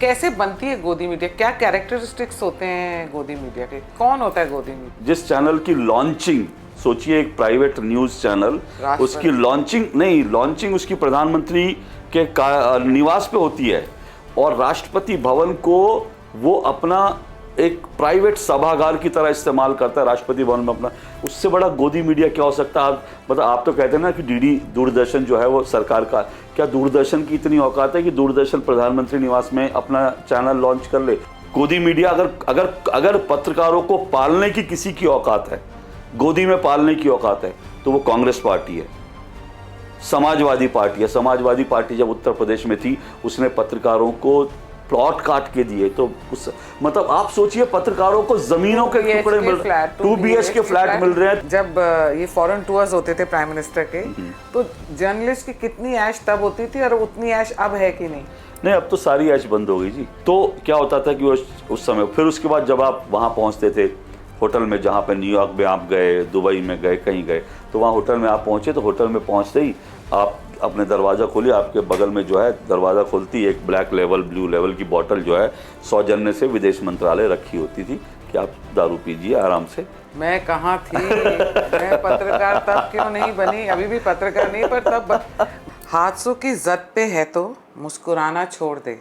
कैसे बनती है गोदी मीडिया, क्या कैरेक्टरिस्टिक्स होते हैं गोदी मीडिया के, कौन होता है गोदी मीडिया? जिस चैनल की लॉन्चिंग, सोचिए एक प्राइवेट न्यूज चैनल, उसकी लॉन्चिंग उसकी प्रधानमंत्री के निवास पे होती है और राष्ट्रपति भवन को वो अपना एक प्राइवेट सभागार की तरह इस्तेमाल करता है राष्ट्रपति भवन में अपना। उससे बड़ा गोदी मीडिया क्या हो सकता है? मतलब आप तो कहते हैं ना कि डीडी दूरदर्शन जो है वो सरकार का, क्या दूरदर्शन की इतनी औकात है कि दूरदर्शन प्रधानमंत्री निवास में अपना चैनल लॉन्च कर ले? गोदी मीडिया अगर पत्रकारों को पालने की किसी की औकात है, गोदी में पालने की औकात है, तो वो कांग्रेस पार्टी है, समाजवादी पार्टी है। समाजवादी पार्टी जब उत्तर प्रदेश में थी उसने पत्रकारों को प्लॉट काट के दिए, तो उस मतलब आप सोचिए पत्रकारों को जमीनों के टुकड़े मिल रहे हैं, 2 BHK फ्लैट मिल रहे हैं। जब ये फॉरेन टूर्स होते थे प्राइम मिनिस्टर के, तो जर्नलिस्ट की कितनी ऐश तब होती थी और उतनी ऐश अब है कि नहीं? नहीं, अब तो सारी ऐश बंद हो गई जी। तो क्या होता था कि उस समय फिर उसके बाद जब आप वहाँ पहुँचते थे होटल में, जहाँ पे न्यूयॉर्क में आप गए, दुबई में गए, कहीं गए, तो वहाँ होटल में आप पहुँचे, तो होटल में पहुँचते ही आप अपने दरवाज़ा खोलिए, आपके बगल में जो है दरवाज़ा खोलती एक ब्लैक लेवल ब्लू लेवल की बोतल जो है सौजन्य से विदेश मंत्रालय रखी होती थी कि आप दारू पीजिए आराम से। मैं कहाँ थी, मैं पत्रकार तब क्यों नहीं बनी, अभी भी पत्रकार नहीं पर तब। हादसों की जद पे है तो मुस्कुराना छोड़ दे,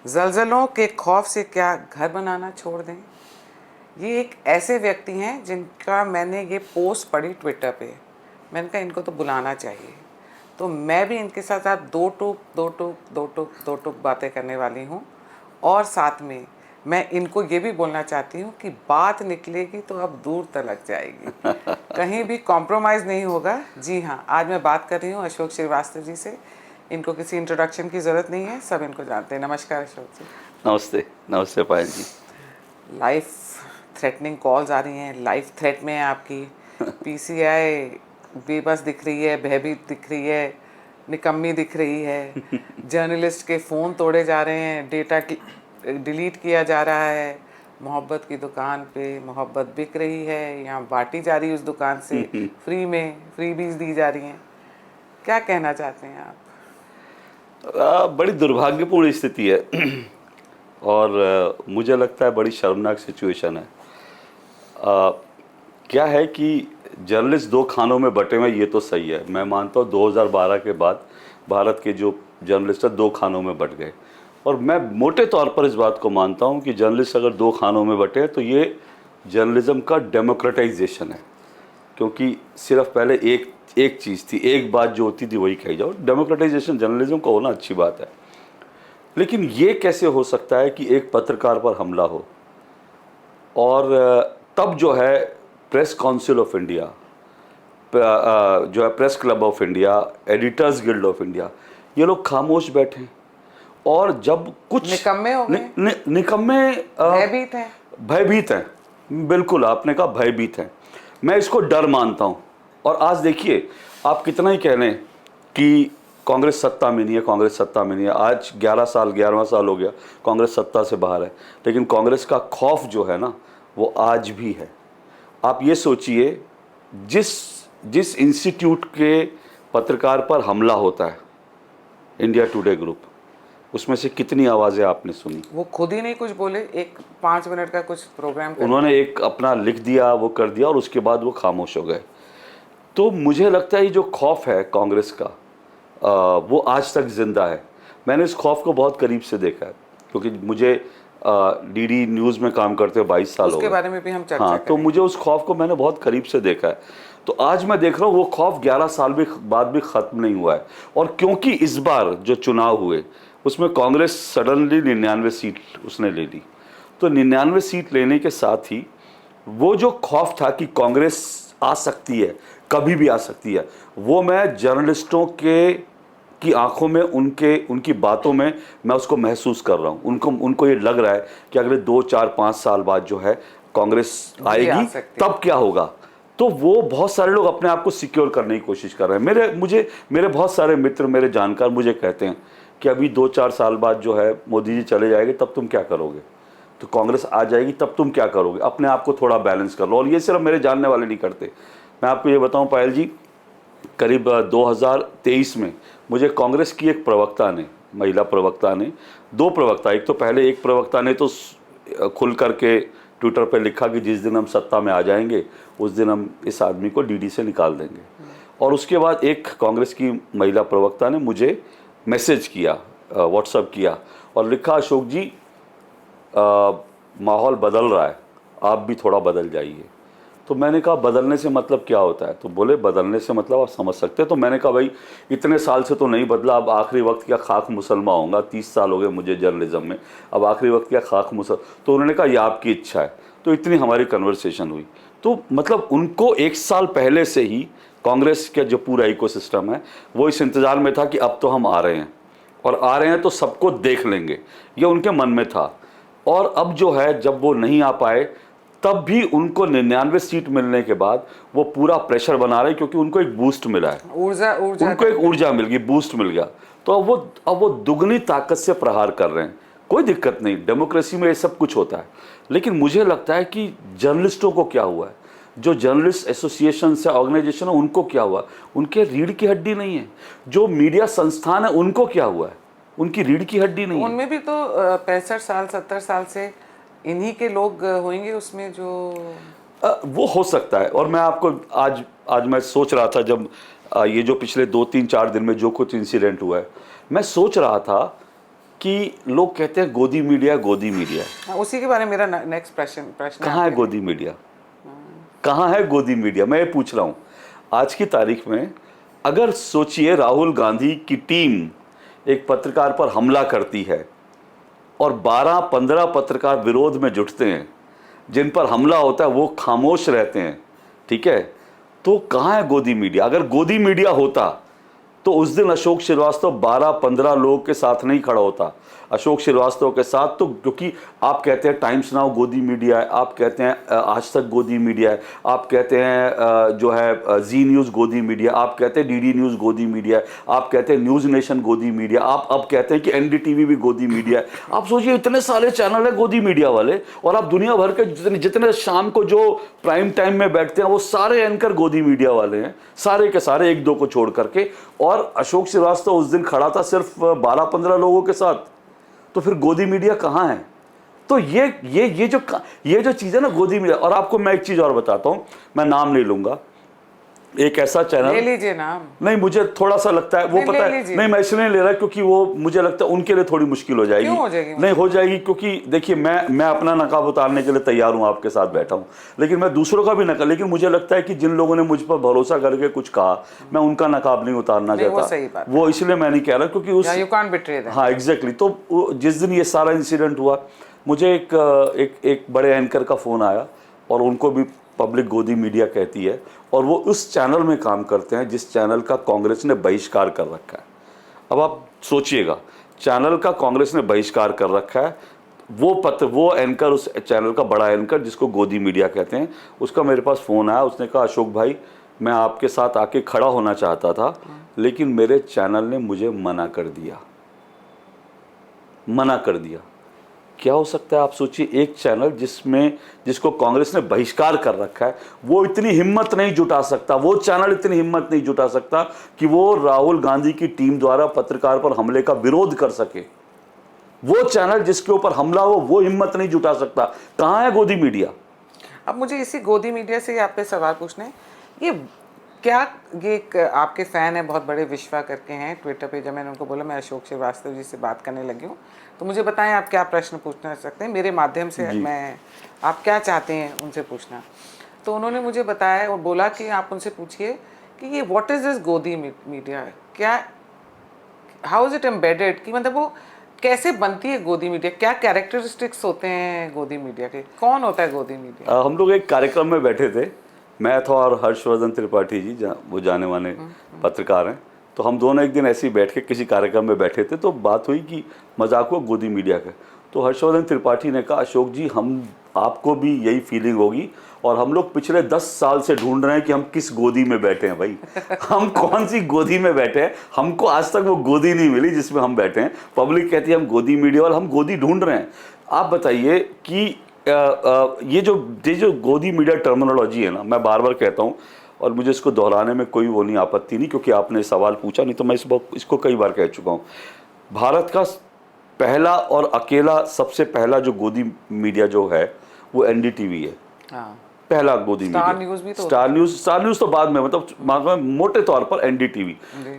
जलजलों के खौफ से क्या घर बनाना छोड़ दें। ये एक ऐसे व्यक्ति हैं जिनका मैंने ये पोस्ट पढ़ी ट्विटर पे, मैंने कहा इनको तो बुलाना चाहिए। तो मैं भी इनके साथ साथ दो टूक बातें करने वाली हूँ, और साथ में मैं इनको ये भी बोलना चाहती हूँ कि बात निकलेगी तो अब दूर तलक जाएगी, कहीं भी कॉम्प्रोमाइज़ नहीं होगा। जी हाँ, आज मैं बात कर रही हूँ अशोक श्रीवास्तव जी से। इनको किसी इंट्रोडक्शन की ज़रूरत नहीं है, सब इनको जानते हैं। नमस्कार अशोक जी। नमस्ते। नमस्ते पायल जी। लाइफ थ्रेटनिंग कॉल्स आ रही हैं, लाइफ थ्रेट में है आपकी। PCI बेबस दिख रही है, भयभीत दिख रही है, निकम्मी दिख रही है, जर्नलिस्ट के फ़ोन तोड़े जा रहे हैं, डेटा डिलीट किया जा रहा है, मोहब्बत की दुकान पे मोहब्बत बिक रही है, यहाँ बांटी जा रही है उस दुकान से फ्री में, फ्रीबीज दी जा रही हैं। क्या कहना चाहते हैं आप? बड़ी दुर्भाग्यपूर्ण स्थिति है और मुझे लगता है बड़ी शर्मनाक सिचुएशन है। क्या है कि जर्नलिस्ट 2 खानों में बटे हुए, ये तो सही है। मैं मानता हूँ 2012 के बाद भारत के जो जर्नलिस्ट है 2 खानों में बट गए, और मैं मोटे तौर पर इस बात को मानता हूँ कि जर्नलिस्ट अगर 2 खानों में बटे तो ये जर्नलिज्म का डेमोक्रेटाइजेशन है। क्योंकि सिर्फ पहले एक चीज़ थी, एक बात जो होती थी वही कही जाओ। डेमोक्रेटाइजेशन जर्नलिज्म का होना अच्छी बात है, लेकिन ये कैसे हो सकता है कि एक पत्रकार पर हमला हो? और तब जो है प्रेस काउंसिल ऑफ इंडिया, जो है press club of India, editors guild of India, ये लोग खामोश बैठे। और जब कुछ निकम्मे हो गए, निकम्मे भयभीत हैं, बिल्कुल आपने कहा भयभीत हैं। मैं इसको डर मानता हूँ। और आज देखिए, आप कितना ही कह लें कि कांग्रेस सत्ता में नहीं है, कांग्रेस सत्ता में नहीं है, आज 11वां साल हो गया कांग्रेस सत्ता से बाहर है, लेकिन कांग्रेस का खौफ जो है ना वो आज भी है। आप ये सोचिए, जिस इंस्टीट्यूट के पत्रकार पर हमला होता है, इंडिया टुडे ग्रुप, उसमें से कितनी आवाज़ें आपने सुनी? वो खुद ही नहीं कुछ बोले, एक 5 मिनट का कुछ प्रोग्राम उन्होंने एक अपना लिख दिया, वो कर दिया, और उसके बाद वो खामोश हो गए। तो मुझे लगता है ये जो खौफ है कांग्रेस का, वो आज तक जिंदा है। मैंने इस खौफ को बहुत करीब से देखा है, क्योंकि मुझे डीडी न्यूज़ में काम करते हुए 22 साल हो गए। उसके बारे में भी हम चर्चा तो मुझे उस खौफ को मैंने बहुत करीब से देखा है। तो आज मैं देख रहा हूँ वो खौफ 11 साल बाद भी ख़त्म नहीं हुआ है। और क्योंकि इस बार जो चुनाव हुए उसमें कांग्रेस सडनली 99 सीट उसने ले ली, तो 99 सीट लेने के साथ ही वो जो खौफ था कि कांग्रेस आ सकती है, कभी भी आ सकती है, वो मैं जर्नलिस्टों की आंखों में, उनकी बातों में मैं उसको महसूस कर रहा हूँ। उनको ये लग रहा है कि अगले 2, 4, 5 साल बाद जो है कांग्रेस आएगी, तब क्या होगा। तो वो बहुत सारे लोग अपने आप को सिक्योर करने की कोशिश कर रहे हैं। मेरे बहुत सारे मित्र, मेरे जानकार मुझे कहते हैं कि अभी 2-4 साल बाद जो है मोदी जी चले जाएंगे, तब तुम क्या करोगे? तो कांग्रेस आ जाएगी, तब तुम क्या करोगे? अपने आप को थोड़ा बैलेंस कर लो। और ये सिर्फ मेरे जानने वाले नहीं करते। मैं आपको ये बताऊं पायल जी, करीब 2023 में मुझे कांग्रेस की एक प्रवक्ता ने महिला प्रवक्ता ने, 2 प्रवक्ता, एक तो पहले एक प्रवक्ता ने तो खुल करके ट्विटर पे लिखा कि जिस दिन हम सत्ता में आ जाएंगे उस दिन हम इस आदमी को डीडी से निकाल देंगे। और उसके बाद एक कांग्रेस की महिला प्रवक्ता ने मुझे मैसेज किया, व्हाट्सएप किया और लिखा, अशोक जी माहौल बदल रहा है, आप भी थोड़ा बदल जाइए। तो मैंने कहा बदलने से मतलब क्या होता है? तो बोले बदलने से मतलब आप समझ सकते हैं। तो मैंने कहा भाई इतने साल से तो नहीं बदला, अब आखिरी वक्त क्या खाक मुसलमान होऊंगा, 30 साल हो गए मुझे जर्नलिज्म में, अब आखिरी वक्त क्या खाक मुसल। तो उन्होंने कहा ये आपकी इच्छा है। तो इतनी हमारी कन्वर्सेशन हुई। तो मतलब उनको 1 साल पहले से ही कांग्रेस का जो पूरा इकोसिस्टम है वो इस इंतज़ार में था कि अब तो हम आ रहे हैं और आ रहे हैं तो सबको देख लेंगे, ये उनके मन में था। और अब जो है जब वो नहीं आ पाए तब भी उनको 99 सीट मिलने के बाद वो पूरा प्रेशर बना रहे, क्योंकि उनको एक बूस्ट मिला है, ऊर्जा उनको एक ऊर्जा मिल गई, बूस्ट मिल गया। तो अब वो दुगनी ताकत से प्रहार कर रहे हैं। कोई दिक्कत नहीं, डेमोक्रेसी में ये सब कुछ होता है। लेकिन मुझे लगता है कि जर्नलिस्टों को क्या हुआ है, जो जर्नलिस्ट एसोसिएशन से ऑर्गेनाइजेशन है उनको क्या हुआ, उनके रीढ़ की हड्डी नहीं है। जो मीडिया संस्थान है उनको क्या हुआ है, उनकी रीढ़ की हड्डी नहीं है। उनमें भी तो 65 साल 70 साल से इन्हीं के लोग होंगे उसमें जो वो हो सकता है। और मैं आपको आज मैं सोच रहा था जब ये जो पिछले 2-3-4 दिन में जो कुछ इंसिडेंट हुआ है, मैं सोच रहा था कि लोग कहते हैं गोदी मीडिया, गोदी मीडिया। उसी के बारे में मेरा नेक्स्ट प्रश्न कहाँ है गोदी मीडिया? कहाँ है गोदी मीडिया? मैं ये पूछ रहा हूँ। आज की तारीख में अगर सोचिए राहुल गांधी की टीम एक पत्रकार पर हमला करती है और 12-15 पत्रकार विरोध में जुटते हैं, जिन पर हमला होता है वो खामोश रहते हैं, ठीक है, तो कहाँ है गोदी मीडिया? अगर गोदी मीडिया होता तो उस दिन अशोक श्रीवास्तव 12-15 लोगों के साथ नहीं खड़ा होता। अशोक श्रीवास्तव के साथ तो, क्योंकि आप कहते हैं टाइम्स नाउ गोदी मीडिया है, आप कहते हैं आज तक गोदी मीडिया है, आप कहते हैं जो है जी न्यूज़ गोदी मीडिया, आप कहते हैं डीडी न्यूज़ गोदी मीडिया है, आप कहते हैं न्यूज़ नेशन गोदी मीडिया, आप अब कहते हैं कि एनडीटीवी भी गोदी मीडिया है। आप सोचिए इतने सारे चैनल है गोदी मीडिया वाले, और आप दुनिया भर के जितने शाम को जो प्राइम टाइम में बैठते हैं वो सारे एंकर गोदी मीडिया वाले हैं, सारे के सारे, 1-2 को छोड़ करके। और अशोक श्रीवास्तव उस दिन खड़ा था सिर्फ 12-15 लोगों के साथ। तो फिर गोदी मीडिया कहाँ है? तो ये जो चीज़ है ना गोदी मीडिया। और आपको मैं एक चीज़ और बताता हूँ, मैं नाम नहीं लूँगा, एक ऐसा चैनल, ले लीजिए नाम। नहीं मुझे थोड़ा सा लगता है वो पता है, नहीं मैं इसलिए नहीं ले रहा क्योंकि वो मुझे लगता है उनके लिए थोड़ी मुश्किल हो जाएगी। क्यों हो जाएगी? नहीं हो जाएगी, क्योंकि देखिए मैं अपना नकाब उतारने के लिए तैयार हूँ, आपके साथ बैठा हूँ, लेकिन मैं दूसरों का भी नकाब, लेकिन मुझे लगता है कि जिन लोगों ने मुझ पर भरोसा करके कुछ कहा, मैं उनका नकाब नहीं उतारना चाहता। वो इसलिए मैं नहीं कह रहा क्योंकि उस, हाँ एग्जैक्टली। तो जिस दिन ये सारा इंसिडेंट हुआ, मुझे एक बड़े एंकर का फ़ोन आया और उनको भी पब्लिक गोदी मीडिया कहती है, और वो उस चैनल में काम करते हैं जिस चैनल का कांग्रेस ने बहिष्कार कर रखा है। अब आप सोचिएगा, चैनल का कांग्रेस ने बहिष्कार कर रखा है, वो एंकर, उस चैनल का बड़ा एंकर जिसको गोदी मीडिया कहते हैं, उसका मेरे पास फ़ोन आया। उसने कहा अशोक भाई मैं आपके साथ आके खड़ा होना चाहता था, लेकिन मेरे चैनल ने मुझे मना कर दिया। क्या हो सकता है आप सोचिए, एक चैनल जिसको कांग्रेस ने बहिष्कार कर रखा है, वो इतनी हिम्मत नहीं जुटा सकता, वो चैनल इतनी हिम्मत नहीं जुटा सकता कि वो राहुल गांधी की टीम द्वारा पत्रकार पर हमले का विरोध कर सके। वो चैनल जिसके ऊपर हमला हो वो हिम्मत नहीं जुटा सकता। कहाँ है गोदी मीडिया? अब मुझे इसी गोदी मीडिया से आप पे सवाल पूछना है, ये एक आपके फ़ैन है, बहुत बड़े विश्वा करके हैं ट्विटर पे, जब मैंने उनको बोला मैं अशोक श्रीवास्तव जी से बात करने लगी हूँ, तो मुझे बताएं आप क्या प्रश्न पूछना सकते हैं मेरे माध्यम से, आप क्या चाहते हैं उनसे पूछना। तो उन्होंने मुझे बताया और बोला कि आप उनसे पूछिए कि ये व्हाट इज़ दिस गोदी मीडिया, क्या, हाउ इज़ इट एम्बेडेड, कि मतलब वो कैसे बनती है गोदी मीडिया, क्या कैरेक्टरिस्टिक्स होते हैं गोदी मीडिया के, कौन होता है गोदी मीडिया? हम लोग एक कार्यक्रम में बैठे थे, मैं था और हर्षवर्धन त्रिपाठी जी, वो जाने माने पत्रकार हैं। तो हम दोनों एक दिन ऐसे ही बैठ के किसी कार्यक्रम में बैठे थे, तो बात हुई कि मजाक हुआ गोदी मीडिया का। तो हर्षवर्धन त्रिपाठी ने कहा अशोक जी आपको भी यही फीलिंग होगी, और हम लोग पिछले 10 साल से ढूंढ रहे हैं कि हम किस गोदी में बैठे हैं भाई। हम कौन सी गोदी में बैठे हैं, हमको आज तक वो गोदी नहीं मिली जिसमें हम बैठे हैं। पब्लिक कहती है हम गोदी मीडिया, और हम गोदी ढूंढ रहे हैं। आप बताइए कि ये जो गोदी मीडिया टर्मिनोलॉजी है ना, मैं बार बार कहता हूँ, और मुझे इसको दोहराने में कोई वो नहीं, आपत्ति नहीं, क्योंकि आपने सवाल पूछा, नहीं तो मैं इसको कई बार कह चुका हूँ। भारत का पहला और अकेला सबसे पहला जो गोदी मीडिया जो है वो एनडीटीवी है। हाँ, पहला गोदी स्टार मीडिया। न्यूज़ भी तो स्टार न्यूज़ तो बाद में, मतलब मोटे तौर पर एनडीटीवी।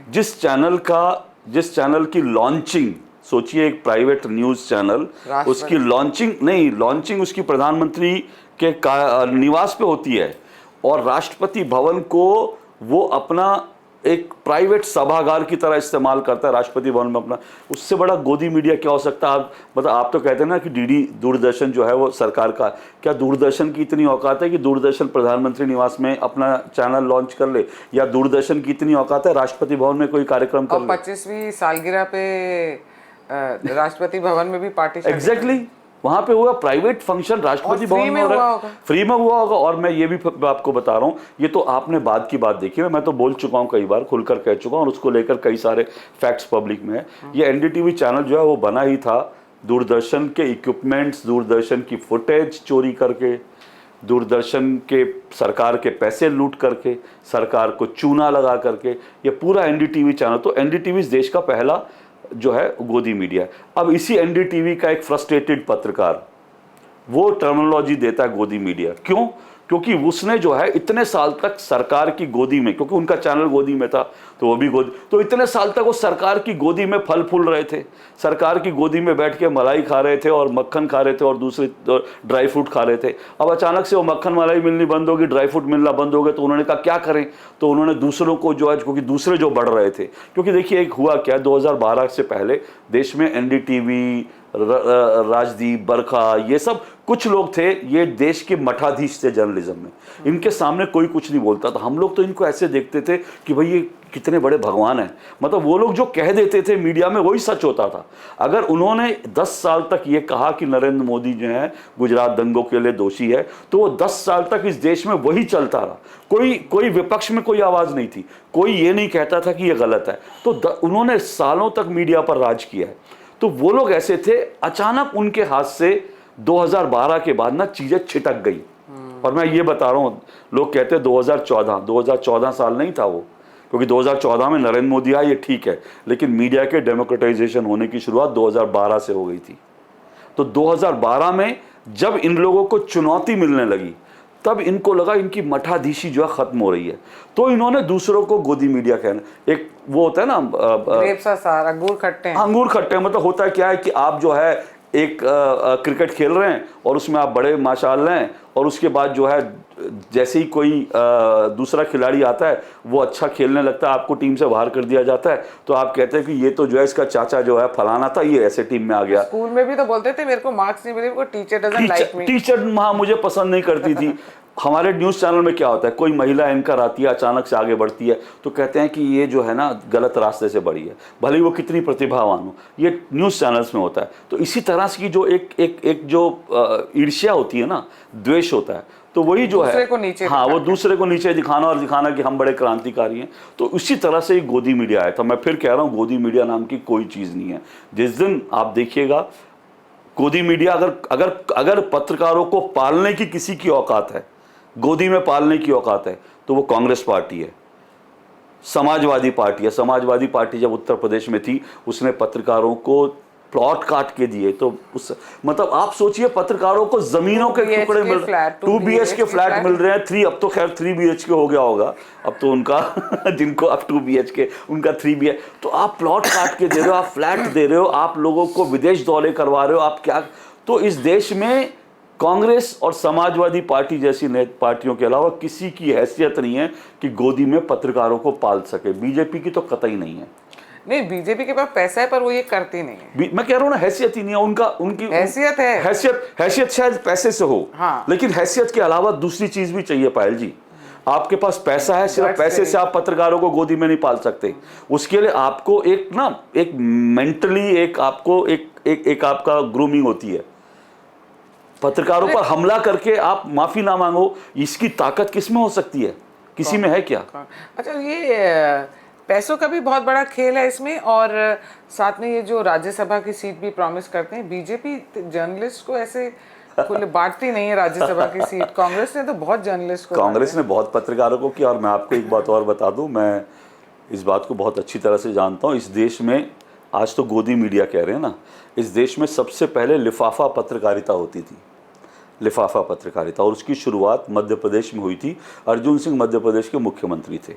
जिस चैनल की लॉन्चिंग, सोचिए एक प्राइवेट न्यूज़ चैनल, उसकी लॉन्चिंग उसकी प्रधानमंत्री के निवास पे होती है और राष्ट्रपति भवन को वो अपना एक प्राइवेट सभागार की तरह इस्तेमाल करता है राष्ट्रपति भवन में अपना। उससे बड़ा गोदी मीडिया क्या हो सकता है? आप तो कहते हैं ना कि डीडी दूरदर्शन जो है वो सरकार का, क्या दूरदर्शन की इतनी औकात है कि दूरदर्शन प्रधानमंत्री निवास में अपना चैनल लॉन्च कर ले, या दूरदर्शन की इतनी औकात है राष्ट्रपति भवन में कोई कार्यक्रम कर ले? 25वीं सालगिरह पे राष्ट्रपति भवन में भी पार्टी एग्जैक्टली वहां पे हुआ प्राइवेट फंक्शन राष्ट्रपति भवन में हो रहा है, फ्री में हुआ होगा। और मैं ये भी आपको बता रहा हूँ, ये तो आपने बाद की बात देखी है, मैं तो बोल चुका हूँ कई बार, खुलकर कह चुका हूँ, और उसको लेकर कई सारे फैक्ट्स पब्लिक में है। ये एनडीटीवी चैनल जो है वो बना ही था दूरदर्शन के इक्विपमेंट्स, दूरदर्शन की फुटेज चोरी करके, दूरदर्शन के सरकार के पैसे लूट करके, सरकार को चूना लगा करके, ये पूरा एनडीटीवी चैनल। तो एनडीटीवी देश का पहला जो है गोदी मीडिया है। अब इसी एनडीटीवी का एक फ्रस्ट्रेटेड पत्रकार वो टर्मिनोलॉजी देता है गोदी मीडिया। क्यों? क्योंकि उसने जो है इतने साल तक सरकार की गोदी में, क्योंकि उनका चैनल गोदी में था तो वो भी गोदी, तो इतने साल तक वो सरकार की गोदी में फल फूल रहे थे, सरकार की गोदी में बैठ के मलाई खा रहे थे और मक्खन खा रहे थे और दूसरे ड्राई फ्रूट खा रहे थे। अब अचानक से वो मक्खन मलाई मिलनी बंद होगी, ड्राई फ्रूट मिलना बंद हो गए, तो उन्होंने कहा क्या करें? तो उन्होंने दूसरों को जो है, क्योंकि दूसरे जो बढ़ रहे थे, क्योंकि देखिए एक हुआ क्या, 2012 से पहले देश में एनडीटीवी, राजदीप, बरखा, ये सब कुछ लोग थे, ये देश के मठाधीश थे जर्नलिज्म में, इनके सामने कोई कुछ नहीं बोलता था। हम लोग तो इनको ऐसे देखते थे कि भाई ये कितने बड़े भगवान हैं, मतलब वो लोग जो कह देते थे मीडिया में वही सच होता था। अगर उन्होंने 10 साल तक ये कहा कि नरेंद्र मोदी जो है गुजरात दंगों के लिए दोषी है, तो वो 10 साल तक इस देश में वही चलता रहा। कोई विपक्ष में कोई आवाज़ नहीं थी, कोई ये नहीं कहता था कि ये गलत है। तो उन्होंने सालों तक मीडिया पर राज किया है। तो वो लोग ऐसे थे, अचानक उनके हाथ से 2012 के बाद ना चीजें छिटक गई। और मैं ये बता रहा हूं, लोग कहते हैं 2014 साल नहीं था वो, क्योंकि 2014 में नरेंद्र मोदी आए, ये ठीक है, लेकिन मीडिया के डेमोक्रेटाइजेशन होने की शुरुआत 2012 से हो गई थी। तो 2012 में जब इन लोगों को चुनौती मिलने लगी, तब इनको लगा इनकी मठाधीशी जो है खत्म हो रही है, तो इन्होंने दूसरों को गोदी मीडिया कहना, एक वो होता है ना अंगूर खट्टे हैं। अंगूर खट्टे हैं, मतलब होता है क्या है कि आप जो है एक क्रिकेट खेल रहे हैं और उसमें आप बड़े माशाल्लाह हैं, और उसके बाद जो है जैसे ही कोई दूसरा खिलाड़ी आता है वो अच्छा खेलने लगता है, आपको टीम से बाहर कर दिया जाता है, तो आप कहते हैं कि ये तो जो है इसका चाचा जो है फलाना था, ये ऐसे टीम में आ गया। स्कूल में भी तो बोलते थे मेरे को मार्क्स नहीं मिले, वो teacher doesn't like me, teacher हाँ मुझे पसंद नहीं करती थी। हमारे न्यूज़ चैनल में क्या होता है, कोई महिला एंकर आती है, अचानक से आगे बढ़ती है, तो कहते हैं कि ये जो है ना गलत रास्ते से बढ़ी है, भले ही वो कितनी प्रतिभावान हो। ये न्यूज़ चैनल्स में होता है। तो इसी तरह से की जो एक जो ईर्ष्या होती है ना, द्वेष होता है, तो वही जो है हाँ वो दूसरे को नीचे दिखाना और दिखाना कि हम बड़े क्रांतिकारी हैं। तो इसी तरह से ही गोदी मीडिया आया था। मैं फिर कह रहा हूँ, गोदी मीडिया नाम की कोई चीज़ नहीं है। जिस दिन आप देखिएगा गोदी मीडिया, अगर पत्रकारों को पालने की किसी की औकात है, गोदी में पालने की औकात है, तो वो कांग्रेस पार्टी है, समाजवादी पार्टी है। समाजवादी पार्टी जब उत्तर प्रदेश में थी, उसने पत्रकारों को प्लॉट काट के दिए, तो उस मतलब आप सोचिए पत्रकारों को जमीनों के टुकड़े मिल रहे हैं, 2 BHK फ्लैट मिल रहे हैं, 3 अब तो खैर 3 BHK हो गया होगा अब तो उनका जिनको अब 2 BHK उनका 3 BHK। तो आप प्लॉट काट के दे रहे हो, आप फ्लैट दे रहे हो, आप लोगों को विदेश दौरे करवा रहे हो, आप क्या। तो इस देश में कांग्रेस और समाजवादी पार्टी जैसी पार्टियों के अलावा किसी की हैसियत नहीं है कि गोदी में पत्रकारों को पाल सके। बीजेपी की तो कतई नहीं है। नहीं, बीजेपी के पास पैसा है पर वो ये करती नहीं है। मैं कह रहा हूँ ना, हैसियत ही नहीं है उनकी हैसियत है, हैसियत शायद पैसे से हो, हाँ। लेकिन हैसियत के अलावा दूसरी चीज भी चाहिए पायल जी। आपके पास पैसा है, सिर्फ पैसे से आप पत्रकारों को गोदी में नहीं पाल सकते। उसके लिए आपको एक मेंटली एक आपका ग्रूमिंग होती है। पत्रकारों पर हमला करके आप माफी ना मांगो, इसकी ताकत किस में हो सकती है? किसी में है क्या? अच्छा, ये पैसों का भी बहुत बड़ा खेल है इसमें, और साथ में ये जो राज्यसभा की सीट भी प्रॉमिस करते हैं। बीजेपी जर्नलिस्ट को ऐसे खुले बांटती नहीं है राज्यसभा की सीट। कांग्रेस ने तो बहुत जर्नलिस्ट को, कांग्रेस ने बहुत पत्रकारों को किया। और मैं आपको एक बात और बता दूं, मैं इस बात को बहुत अच्छी तरह से जानता हूं, इस देश में आज तो गोदी मीडिया कह रहे हैं ना, इस देश में सबसे पहले लिफाफा पत्रकारिता होती थी, लिफाफा पत्रकारिता, और उसकी शुरुआत मध्य प्रदेश में हुई थी। अर्जुन सिंह मध्य प्रदेश के मुख्यमंत्री थे,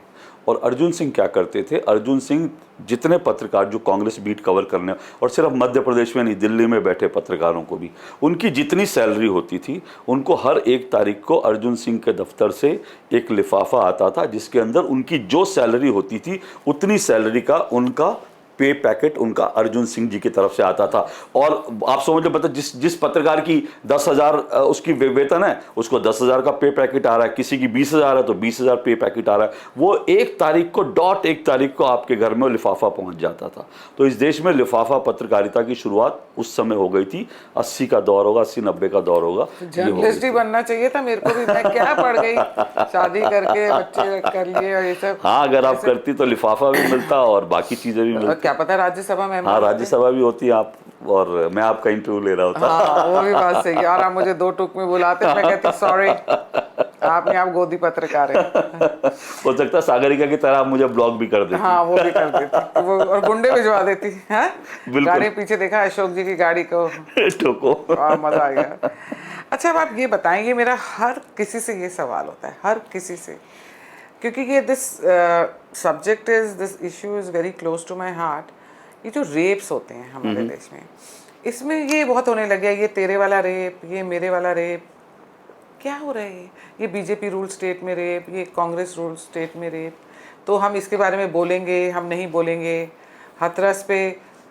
और अर्जुन सिंह क्या करते थे, अर्जुन सिंह जितने पत्रकार जो कांग्रेस बीट कवर करने, और सिर्फ मध्य प्रदेश में नहीं, दिल्ली में बैठे पत्रकारों को भी, उनकी जितनी सैलरी होती थी, उनको हर 1 तारीख को अर्जुन सिंह के दफ्तर से एक लिफाफा आता था, जिसके अंदर उनकी जो सैलरी होती थी उतनी सैलरी का उनका पे पैकेट उनका अर्जुन सिंह जी की तरफ से आता था। और आप समझ लो, मतलब जिस पत्रकार की 10,000 उसकी वेतन है, उसको 10,000 का पे पैकेट आ रहा है, किसी की 20,000 है तो 20,000 पे पैकेट आ रहा है। वो 1 तारीख को, डॉट 1 तारीख को आपके घर में लिफाफा पहुंच जाता था। तो इस देश में लिफाफा पत्रकारिता की शुरुआत उस समय हो गई थी। 80 का दौर होगा, 80-90 का दौर होगा। जर्नलिस्ट ही बनना चाहिए था मेरे को भी, मैं क्या पढ़ गई, शादी करके बच्चे कर लिए और ये सब। हाँ, अगर आप करती तो लिफाफा भी मिलता और बाकी चीजें भी मिलती। क्या पता राज्यसभा में। हाँ, राज्यसभा भी होती है आप, और मैं आपका इंटरव्यू ले रहा होता। हाँ, वो भी बात सही है। और आप मुझे 2 टूक में बुलाते, मैं कहती सॉरी, आप गोदी पत्रकार हैं। हो सकता है सागरिका की तरह आप मुझे ब्लॉक भी कर देती। हाँ, वो भी कर देती वो, और गुंडे भिजवा देती है। गाड़ी पीछे देखा अशोक जी की गाड़ी को ठोको, मजा आ गया। अच्छा, अब आप ये बताएंगे, मेरा हर किसी से ये सवाल होता है, हर किसी से, क्योंकि ये this subject is, this issue is very close to my heart. ये जो रेप्स होते हैं हमारे देश में, इसमें ये बहुत होने लग गया, ये तेरे वाला रेप, ये मेरे वाला रेप, क्या हो रहा है ये बीजेपी रूल स्टेट में रेप, ये कांग्रेस रूल स्टेट में रेप। तो हम इसके बारे में बोलेंगे, हम नहीं बोलेंगे। हाथरस पे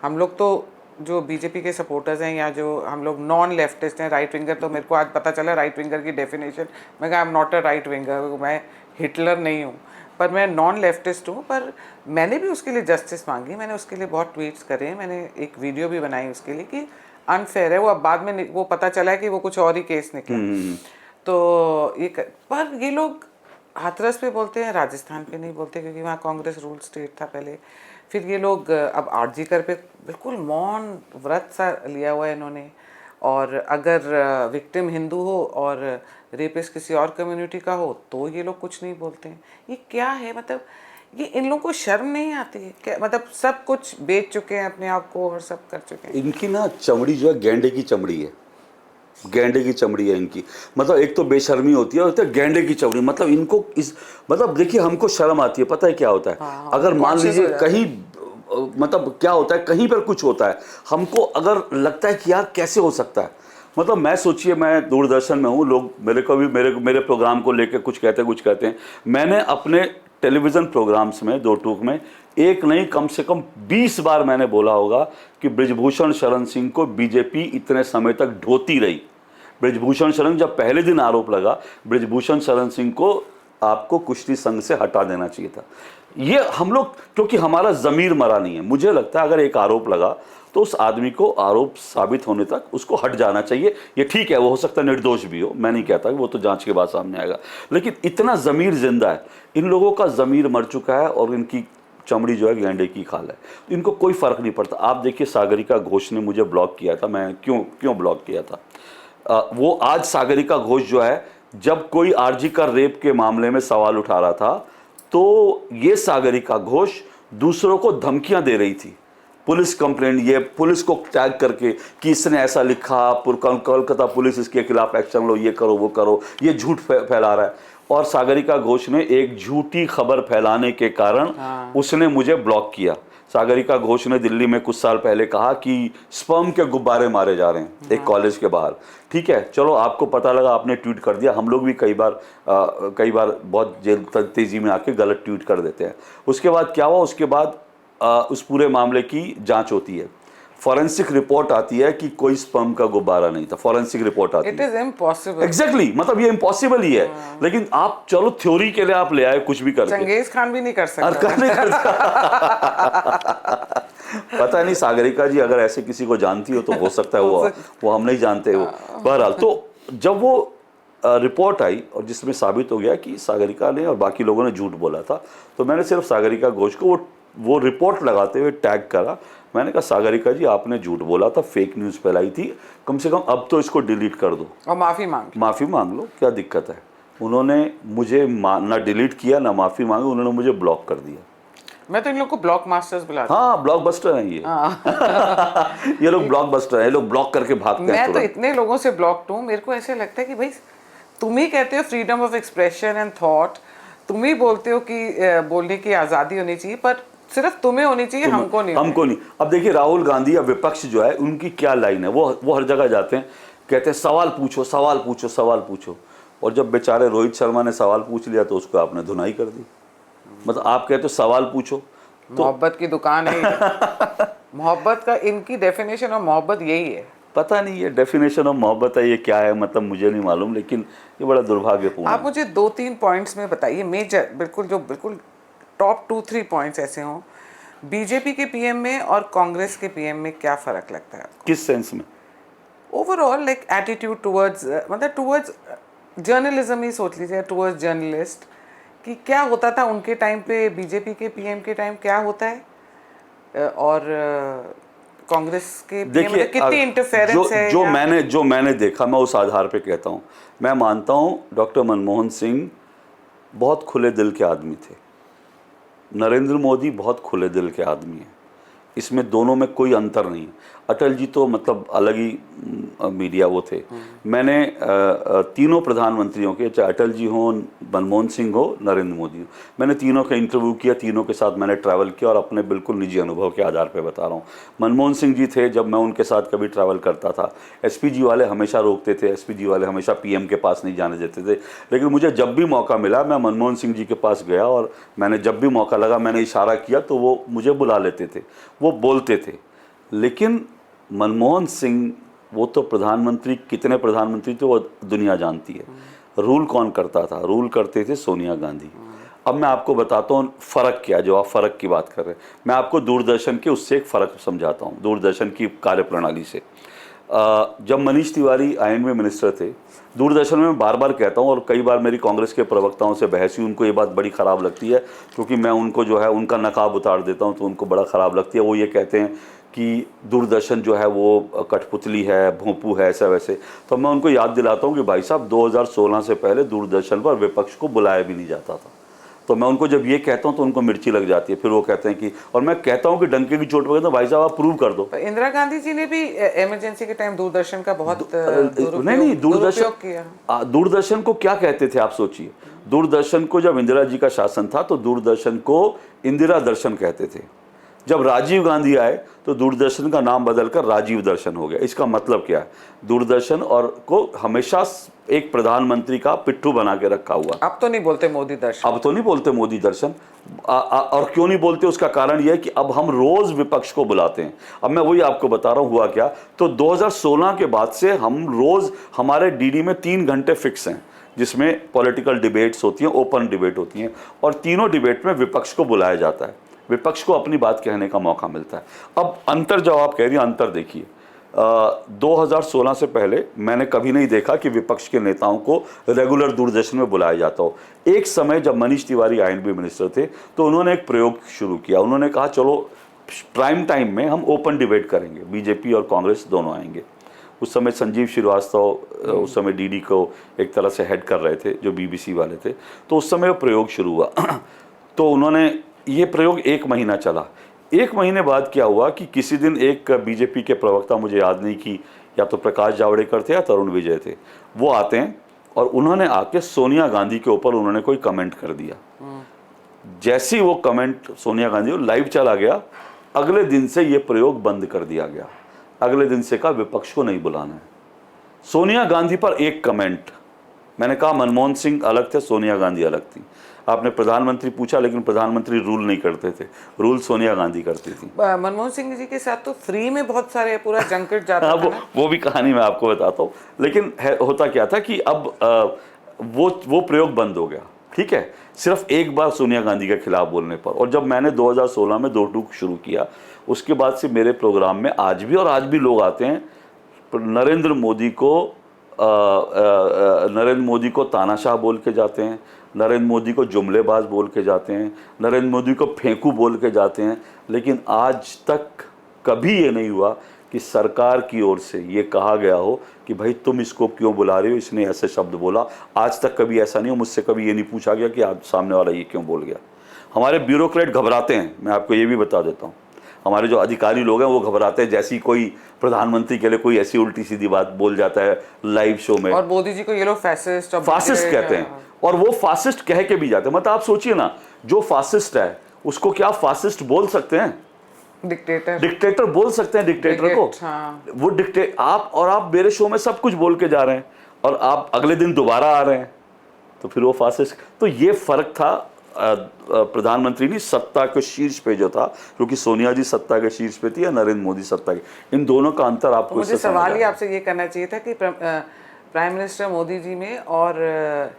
हम लोग तो जो बीजेपी के सपोर्टर्स हैं, या जो हम लोग नॉन लेफ्टिस्ट हैं, राइट विंगर, तो मेरे को आज पता चला राइट विंगर की डेफिनेशन। मैं कहा I am not a right winger, मैं हिटलर नहीं हूँ, पर मैं नॉन लेफ्टिस्ट हूँ। पर मैंने भी उसके लिए जस्टिस मांगी, मैंने उसके लिए बहुत ट्वीट्स करे, मैंने एक वीडियो भी बनाई उसके लिए कि अनफेयर है वो। अब बाद में वो पता चला है कि वो कुछ और ही केस निकला। तो पर ये लोग हाथरस पे बोलते हैं, राजस्थान पे नहीं बोलते, क्योंकि वहाँ कांग्रेस रूल स्टेट था पहले। फिर ये लोग अब आरजी कर पे बिल्कुल मौन व्रत सा लिया हुआ है इन्होंने। और अगर विक्टिम हिंदू हो और रेपिस्ट किसी और कम्युनिटी का हो तो ये लोग कुछ नहीं बोलते हैं। ये क्या है, मतलब ये इन लोगों को शर्म नहीं आती है क्या? मतलब सब कुछ बेच चुके हैं अपने आप को और सब कर चुके हैं। इनकी ना चमड़ी जो है गैंडे की चमड़ी है, गैंडे की चमड़ी है इनकी। मतलब एक तो बेशर्मी होती है, और गैंडे की चमड़ी, मतलब इनको इस, मतलब देखिए हमको शर्म आती है, पता है क्या होता है। हाँ, अगर मान लीजिए कहीं, मतलब क्या होता है, कहीं पर कुछ होता है, हमको अगर लगता है कि यार कैसे हो सकता है। मतलब मैं सोचिए, मैं दूरदर्शन में हूँ, लोग मेरे को भी मेरे प्रोग्राम को लेकर कुछ कहते हैं। मैंने अपने टेलीविज़न प्रोग्राम्स में 2 टूक में एक नहीं कम से कम 20 बार मैंने बोला होगा कि बृजभूषण शरण सिंह को बीजेपी इतने समय तक ढोती रही। बृजभूषण शरण, जब पहले दिन आरोप लगा, बृजभूषण शरण सिंह को आपको कुश्ती संघ से हटा देना चाहिए था। ये हम लोग, क्योंकि हमारा ज़मीर मरा नहीं है। मुझे लगता है अगर एक आरोप लगा तो उस आदमी को आरोप साबित होने तक उसको हट जाना चाहिए। ये ठीक है, वो हो सकता है निर्दोष भी हो, मैं नहीं कहता कि वो तो जांच के बाद सामने आएगा, लेकिन इतना ज़मीर जिंदा है। इन लोगों का ज़मीर मर चुका है और इनकी चमड़ी जो है गैंडे की खाल है, इनको कोई फ़र्क नहीं पड़ता। आप देखिए, सागरिका घोष ने मुझे ब्लॉक किया था, मैं क्यों ब्लॉक किया था। वो आज सागरिका घोष जो है, जब कोई आरजी का रेप के मामले में सवाल उठा रहा था, तो ये सागरिका घोष दूसरों को धमकियां दे रही थी, पुलिस कंप्लेंट, ये पुलिस को टैग करके कि इसने ऐसा लिखा, कोलकाता पुलिस इसके खिलाफ एक्शन लो, ये करो वो करो, ये झूठ फैला रहा है। और सागरिका घोष ने एक झूठी खबर फैलाने के कारण उसने मुझे ब्लॉक किया। सागरिका घोष ने दिल्ली में कुछ साल पहले कहा कि स्पर्म के गुब्बारे मारे जा रहे हैं एक कॉलेज के बाहर। ठीक है, चलो आपको पता लगा, आपने ट्वीट कर दिया। हम लोग भी कई बार बहुत तेजी में आके गलत ट्वीट कर देते हैं। उसके बाद क्या हुआ, उसके बाद उस पूरे मामले की जांच होती है, फॉरेंसिक रिपोर्ट आती है कि कोई स्पर्म का गुब्बारा नहीं था, फॉरेंसिक रिपोर्ट आती है। It is impossible. एग्जैक्टली, मतलब ये इम्पॉसिबल ही है। लेकिन आप चलो थ्योरी के लिए आप ले आए कुछ भी करके, चंगेज खान भी नहीं कर सकता। पता नहीं सागरिका जी अगर ऐसे किसी को जानती हो तो हो सकता है वो हम नहीं जानते हो। बहरहाल, तो जब वो रिपोर्ट आई और जिसमें साबित हो गया कि सागरिका ने और बाकी लोगों ने झूठ बोला था, तो मैंने सिर्फ सागरिका घोष को वो रिपोर्ट लगाते हुए टैग करा। मैंने कहा सागरिका जी, आपने झूठ बोला था, फेक न्यूज़ फैलाई थी, कम से कम अब तो इसको डिलीट कर दो और माफ़ी मांग लो, क्या दिक्कत है। उन्होंने मुझे ना डिलीट किया ना माफ़ी मांगी, उन्होंने मुझे ब्लॉक कर दिया। मैं तो इन लोग को ब्लॉक मास्टर्स बुलाती हूँ। हाँ, ब्लॉकबस्टर हैं ये। ये लोग ब्लॉकबस्टर हैं, ये लोग ब्लॉक करके भागते हैं मैं तो तुरंत। इतने लोगों से ब्लॉक्ड हूँ, मेरे को ऐसे लगता है कि भाई तुम ही कहते हो freedom of expression and thought, तुम ही बोलते हो कि बोलने की आज़ादी होनी चाहिए, पर सिर्फ तुम्हें होनी चाहिए, हमको नहीं होनी। हमको नहीं। अब देखिए राहुल गांधी या विपक्ष जो है उनकी क्या लाइन है, वो हर जगह जाते हैं, कहते हैं सवाल पूछो सवाल पूछो सवाल पूछो, और जब बेचारे रोहित शर्मा ने सवाल पूछ लिया तो उसको आपने धुनाई कर दी। मतलब आप कहते हो सवाल पूछो, मोहब्बत की दुकान है ये। मोहब्बत का इनकी डेफिनेशन ऑफ मोहब्बत यही है। पता नहीं ये डेफिनेशन ऑफ मोहब्बत है ये क्या है, मतलब मुझे नहीं मालूम, लेकिन ये बड़ा दुर्भाग्यपूर्ण आप है। मुझे 2-3 पॉइंट्स में बताइए, मेजर बिल्कुल, जो बिल्कुल टॉप 2-3 पॉइंट्स ऐसे हों, बीजेपी के पीएम में और कांग्रेस के पीएम में क्या फ़र्क लगता है आपको? किस सेंस में? ओवरऑल लाइक एटीट्यूड टुवर्ड्स, मतलब टुवर्ड्स जर्नलिज्म ही सोच लीजिए, टुवर्ड्स जर्नलिस्ट, कि क्या होता था उनके टाइम पे, बीजेपी के पीएम के टाइम क्या होता है, और कांग्रेस के पीएम में कितनी इंटरफेरेंस है? जो मैंने देखा, मैं उस आधार पे कहता हूँ। मैं मानता हूँ डॉक्टर मनमोहन सिंह बहुत खुले दिल के आदमी थे, नरेंद्र मोदी बहुत खुले दिल के आदमी हैं, इसमें दोनों में कोई अंतर नहीं है। अटल जी तो मतलब अलग ही मीडिया वो थे। मैंने तीनों प्रधानमंत्रियों के, चाहे अटल जी हो, मनमोहन सिंह हो, नरेंद्र मोदी हो, मैंने तीनों का इंटरव्यू किया, तीनों के साथ मैंने ट्रैवल किया, और अपने बिल्कुल निजी अनुभव के आधार पर बता रहा हूँ। मनमोहन सिंह जी थे, जब मैं उनके साथ कभी ट्रैवल करता था, एसपीजी वाले हमेशा रोकते थे, एसपीजी वाले हमेशा पीएम के पास नहीं जाने देते थे, लेकिन मुझे जब भी मौका मिला मैं मनमोहन सिंह जी के पास गया, और मैंने जब भी मौका लगा मैंने इशारा किया तो वो मुझे बुला लेते थे, वो बोलते थे। लेकिन मनमोहन सिंह वो तो प्रधानमंत्री, कितने प्रधानमंत्री थे वो दुनिया जानती है। रूल कौन करता था? रूल करते थे सोनिया गांधी। अब मैं आपको बताता हूँ फ़र्क क्या, जो आप फ़र्क की बात कर रहे हैं, मैं आपको दूरदर्शन के उससे एक फ़र्क समझाता हूँ, दूरदर्शन की कार्यप्रणाली से। जब मनीष तिवारी आईएनबी मिनिस्टर थे, दूरदर्शन में मैं बार बार कहता हूँ, और कई बार मेरी कांग्रेस के प्रवक्ताओं से बहस हुई, उनको ये बात बड़ी ख़राब लगती है, क्योंकि मैं उनको जो है उनका नकाब उतार देता हूँ तो उनको बड़ा ख़राब लगती है। वो ये कहते हैं कि दूरदर्शन जो है वो कठपुतली है, भोंपू है, ऐसा वैसे। तो मैं उनको याद दिलाता हूँ कि भाई साहब 2016 से पहले दूरदर्शन पर विपक्ष को बुलाया भी नहीं जाता था। तो मैं उनको जब ये कहता हूँ तो उनको मिर्ची लग जाती है, फिर वो कहते हैं कि, और मैं कहता हूँ कि डंके की चोट पर कहता हूँ भाई साहब आप प्रूव कर दो। इंदिरा गांधी जी ने भी इमरजेंसी के टाइम दूरदर्शन का बहुत नहीं, दुरुपयोग किया। दूरदर्शन को क्या कहते थे आप सोचिए। दूरदर्शन को जब इंदिरा जी का शासन था तो दूरदर्शन को इंदिरा दर्शन कहते थे। जब राजीव गांधी आए तो दूरदर्शन का नाम बदलकर राजीव दर्शन हो गया। इसका मतलब क्या है? दूरदर्शन और को हमेशा एक प्रधानमंत्री का पिट्ठू बना के रखा हुआ। अब तो नहीं बोलते मोदी दर्शन, अब तो नहीं बोलते मोदी दर्शन। और क्यों नहीं बोलते? उसका कारण यह है कि अब हम रोज विपक्ष को बुलाते हैं। अब मैं वही आपको बता रहा हूं हुआ क्या। तो 2016 के बाद से हम रोज, हमारे डीडी में 3 घंटे फिक्स हैं जिसमें पॉलिटिकल डिबेट्स होती हैं, ओपन डिबेट होती हैं, और तीनों डिबेट में विपक्ष को बुलाया जाता है, विपक्ष को अपनी बात कहने का मौका मिलता है। अब अंतर, जब आप कह रही हैं अंतर, देखिए 2016 से पहले मैंने कभी नहीं देखा कि विपक्ष के नेताओं को रेगुलर दूरदर्शन में बुलाया जाता हो। एक समय जब मनीष तिवारी आईएनबी मिनिस्टर थे तो उन्होंने एक प्रयोग शुरू किया। उन्होंने कहा चलो प्राइम टाइम में हम ओपन डिबेट करेंगे, बीजेपी और कांग्रेस दोनों आएंगे। उस समय संजीव श्रीवास्तव उस समय डीडी को एक तरह से हेड कर रहे थे, जो बीबीसी वाले थे। तो उस समय वो प्रयोग शुरू हुआ। तो उन्होंने ये प्रयोग 1 महीना चला। 1 महीने बाद क्या हुआ कि किसी दिन एक बीजेपी के प्रवक्ता, मुझे याद नहीं कि या तो प्रकाश जावड़ेकर थे या तरुण विजय थे, वो आते हैं और उन्होंने आके सोनिया गांधी के ऊपर उन्होंने कोई कमेंट कर दिया। जैसे ही वो कमेंट सोनिया गांधी लाइव चला गया, अगले दिन से ये प्रयोग बंद कर दिया गया। अगले दिन से कहा विपक्ष को नहीं बुलाना है। सोनिया गांधी पर एक कमेंट, मैंने कहा मनमोहन सिंह अलग थे, सोनिया गांधी अलग थी। आपने प्रधानमंत्री पूछा, लेकिन प्रधानमंत्री रूल नहीं करते थे, रूल सोनिया गांधी करती थी। मनमोहन सिंह जी के साथ तो फ्री में बहुत सारे पूरा जंकट जाता था ना? वो भी कहानी मैं आपको बताता हूँ। लेकिन होता क्या था कि अब वो प्रयोग बंद हो गया, ठीक है, सिर्फ एक बार सोनिया गांधी के खिलाफ बोलने पर। और जब मैंने 2016 में दो टूक शुरू किया, उसके बाद से मेरे प्रोग्राम में आज भी लोग आते हैं, नरेंद्र मोदी को तानाशाह बोल के जाते हैं, नरेंद्र मोदी को जुमलेबाज बोल के जाते हैं, नरेंद्र मोदी को फेंकू बोल के जाते हैं। लेकिन आज तक कभी ये नहीं हुआ कि सरकार की ओर से ये कहा गया हो कि भाई तुम इसको क्यों बुला रहे हो, इसने ऐसे शब्द बोला। आज तक कभी ऐसा नहीं हो, मुझसे कभी ये नहीं पूछा गया कि आप सामने वाला ये क्यों बोल गया। हमारे ब्यूरोक्रेट घबराते हैं, मैं आपको ये भी बता देता हूँ। हमारे जो अधिकारी लोग हैं वो घबराते हैं, जैसी कोई प्रधानमंत्री के लिए कोई ऐसी उल्टी सीधी बात बोल जाता है लाइव शो में, और मोदी जी को ये लोग फैसिस्ट कहते हैं, और वो फासिस्ट कह के भी जाते हैं। मतलब आप सोचिए ना, जो फासिस्ट है उसको क्या फासिस्ट बोल सकते हैं? डिक्टेटर बोल सकते हैं डिक्टेटर को। हाँ। वो आप मेरे शो में सब कुछ बोल के जा रहे हैं और आप अगले दिन दोबारा आ रहे हैं, तो फिर वो फासिस्ट। तो ये फर्क था प्रधानमंत्री नहीं, सत्ता के शीर्ष पे जो था, क्योंकि सोनिया जी सत्ता के शीर्ष पे थी या नरेंद्र मोदी सत्ता के, इन दोनों का अंतर आपको। तो मुझे सवाल ही आपसे ये करना चाहिए था कि प्राइम मिनिस्टर मोदी जी में और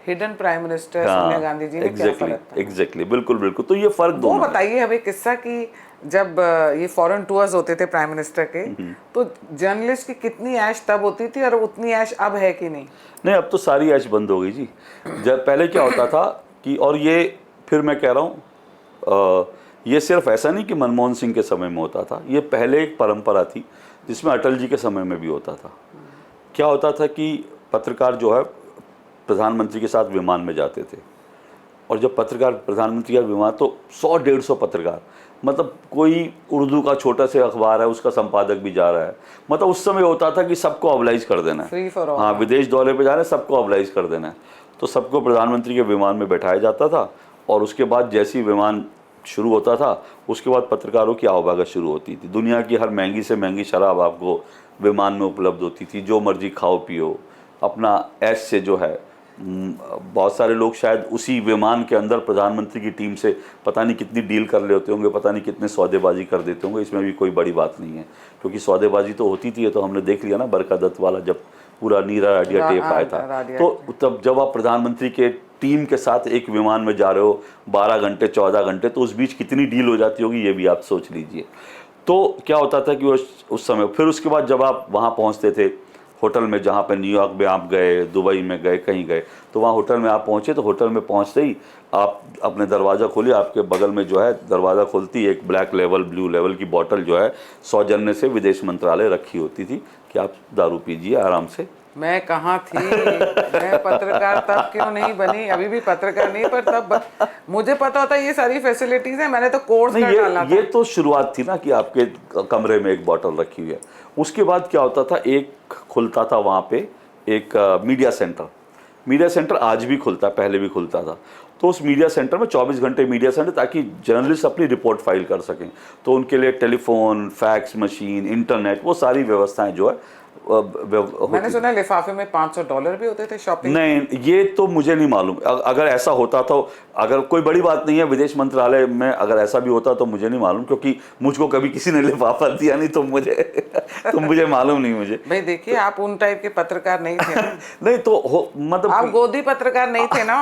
hidden prime minister Sonia Gandhi ji में क्या फर्क था? एग्जैक्टली, बिल्कुल। तो ये फर्क वो बताइए हमें किस्सा कि जब ये फॉरेन टूर्स होते थे प्राइम मिनिस्टर के, तो जर्नलिस्ट की कितनी ऐश तब होती थी और उतनी ऐश अब है कि नहीं? नहीं, अब तो सारी ऐश बंद हो गई जी। जब पहले क्या होता था कि, और ये फिर मैं कह रहा हूँ, ये सिर्फ ऐसा नहीं कि मनमोहन सिंह के समय में होता था, ये पहले एक परंपरा थी जिसमें अटल जी के समय में भी होता था। क्या होता था कि पत्रकार जो है प्रधानमंत्री के साथ विमान में जाते थे, और जब पत्रकार प्रधानमंत्री का विमान, तो 100-150 पत्रकार, मतलब कोई उर्दू का छोटा सा अखबार है उसका संपादक भी जा रहा है, मतलब उस समय होता था कि सबको ऑबलाइज कर देना है। हाँ, विदेश दौरे पे जा रहे हैं, सबको ऑबलाइज कर देना है। तो सबको प्रधानमंत्री के विमान में बैठाया जाता था, और उसके बाद जैसे ही विमान शुरू होता था उसके बाद पत्रकारों की आवभगत शुरू होती थी। दुनिया की हर महंगी से महंगी शराब आपको विमान में उपलब्ध होती थी, जो मर्जी खाओ पियो, अपना ऐश से जो है। बहुत सारे लोग शायद उसी विमान के अंदर प्रधानमंत्री की टीम से पता नहीं कितनी डील कर ले होते होंगे, पता नहीं कितने सौदेबाजी कर देते होंगे। इसमें भी कोई बड़ी बात नहीं है, क्योंकि सौदेबाजी तो होती थी। तो हमने देख लिया ना बरका दत्त वाला, जब पूरा नीरा राडिया टेप आया था, तो तब जब आप प्रधानमंत्री के टीम के साथ एक विमान में जा रहे हो 12 घंटे 14 घंटे, तो उस बीच कितनी डील हो जाती होगी, ये भी आप सोच लीजिए। तो क्या होता था कि उस समय, फिर उसके बाद जब आप वहाँ पहुँचते थे होटल में, जहाँ पे न्यूयॉर्क में आप गए, दुबई में गए, कहीं गए, तो वहाँ होटल में आप पहुँचे, तो होटल में पहुँचते ही आप अपने दरवाज़ा खोलिए, आपके बगल में जो है दरवाज़ा खोलती एक ब्लैक लेवल ब्लू लेवल की बोतल जो है सौजन्य से विदेश मंत्रालय रखी होती थी कि आप दारू पीजिए आराम से। मैं कहाँ थी, मैं पत्रकार तब क्यों नहीं बनी? अभी भी पत्रकार नहीं, पर तब मुझे पता होता ये सारी फैसिलिटीज है, मैंने तो कोर्स कर डाला था। ये तो शुरुआत थी ना कि आपके कमरे में एक बोतल रखी हुई है। उसके बाद क्या होता था, एक खुलता था वहाँ पे एक मीडिया सेंटर आज भी खुलता है, पहले भी खुलता था। तो उस मीडिया सेंटर में 24 घंटे मीडिया सेंटर, ताकि जर्नलिस्ट अपनी रिपोर्ट फाइल कर सकें। तो उनके लिए टेलीफोन, फैक्स मशीन, इंटरनेट, वो सारी व्यवस्थाएं जो है मैंने सुना लिफाफे में $500 भी होते थे शॉपिंग। नहीं, ये तो मुझे नहीं मालूम। अगर ऐसा होता तो, अगर कोई बड़ी बात नहीं है, विदेश मंत्रालय में अगर ऐसा भी होता तो मुझे नहीं मालूम, क्योंकि मुझको कभी किसी ने लिफाफा दिया नहीं, तो मुझे मालूम नहीं। मुझे भाई देखिए, आप उन टाइप के पत्रकार नहीं थे ना। नहीं तो मतलब आप गोदी पत्रकार नहीं थे ना।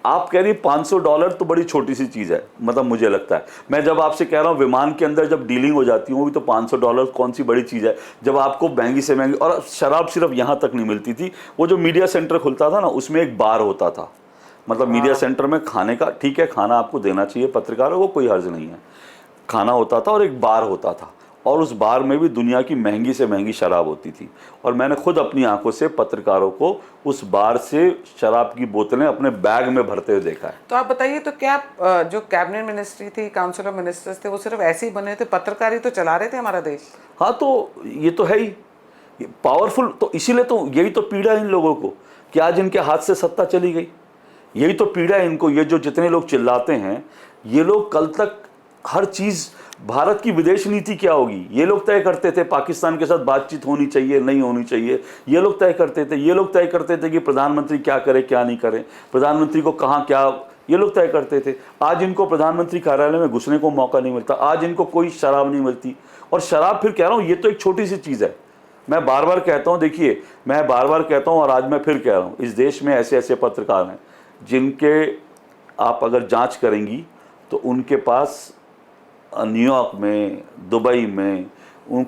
आप कह रही $500 तो बड़ी छोटी सी चीज है, मतलब मुझे लगता है। मैं जब आपसे कह रहा हूँ विमान के अंदर जब डीलिंग हो जाती है, वो भी तो $500 कौन सी बड़ी चीज है, जब आपको महंगी से महंगी, और शराब सिर्फ यहाँ तक नहीं मिलती थी। वो जो मीडिया सेंटर खुलता था ना, उसमें एक बार होता था। मतलब मीडिया सेंटर में खाने का, ठीक है खाना आपको देना चाहिए पत्रकारों को, कोई हर्ज नहीं है, खाना होता था, और एक बार होता था, और उस बार में भी दुनिया की महंगी से महंगी शराब होती थी। और मैंने खुद अपनी आंखों से पत्रकारों को उस बार से शराब की बोतलें अपने बैग में भरते हुए देखा है। तो आप बताइए, तो क्या जो कैबिनेट मिनिस्ट्री थी, काउंसिल ऑफ मिनिस्टर्स थे, वो सिर्फ ऐसे ही बने थे? पत्रकार ही तो चला रहे थे हमारा देश। हाँ, तो ये तो है ही पावरफुल। तो इसीलिए तो यही तो पीड़ा है इन लोगों को कि आज इनके हाथ से सत्ता चली गई। यही तो पीड़ा है इनको। ये जो जितने लोग चिल्लाते हैं, ये लोग कल तक हर चीज़, भारत की विदेश नीति क्या होगी, ये लोग तय करते थे। पाकिस्तान के साथ बातचीत होनी चाहिए नहीं होनी चाहिए, ये लोग तय करते थे। ये लोग तय करते थे कि प्रधानमंत्री क्या करे क्या नहीं करे, प्रधानमंत्री को कहाँ क्या, ये लोग तय करते थे। आज इनको प्रधानमंत्री कार्यालय में घुसने को मौका नहीं मिलता, आज इनको कोई शराब नहीं मिलती। और शराब, फिर कह रहा हूँ, ये तो एक छोटी सी चीज़ है। मैं बार बार कहता हूँ, देखिए मैं बार बार कहता हूँ, और आज मैं फिर कह रहा हूँ, इस देश में ऐसे ऐसे पत्रकार हैं जिनके आप अगर जांच करेंगी तो उनके पास न्यूयॉर्क में, दुबई में,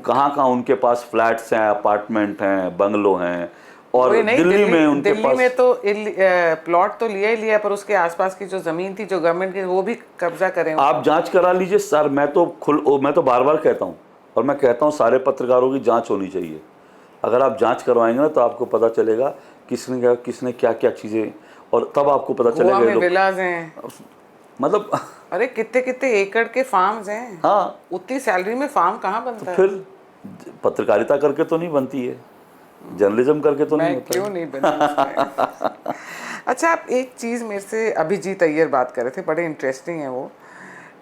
कहाँ उनके पास फ्लैट्स हैं, अपार्टमेंट हैं, बंगलो हैं, और दिल्ली में उनके पास, दिल्ली में तो प्लॉट तो लिया ही लिया, पर उसके आसपास की जो जमीन थी जो गवर्नमेंट की, वो भी कब्जा करें। आप जांच करा लीजिए सर। मैं तो बार बार कहता हूँ, और मैं कहता हूँ सारे पत्रकारों की जांच होनी चाहिए। अगर आप जांच करवाएंगे ना, तो आपको पता चलेगा किसने क्या क्या चीज़ें, और तब आपको पता चलेगा। विलाज हैं, मतलब अरे कितने कितने एकड़ के फार्म्स हैं। हाँ, उतनी सैलरी में फार्म कहाँ बनता है? फिर पत्रकारिता करके तो नहीं बनती है, जर्नलिज्म करके तो नहीं मैं होता क्यों है। नहीं बनी उसमें? अच्छा, आप एक चीज़ मेरे से अभिजीत अय्यर बात कर रहे थे, बड़े इंटरेस्टिंग है वो।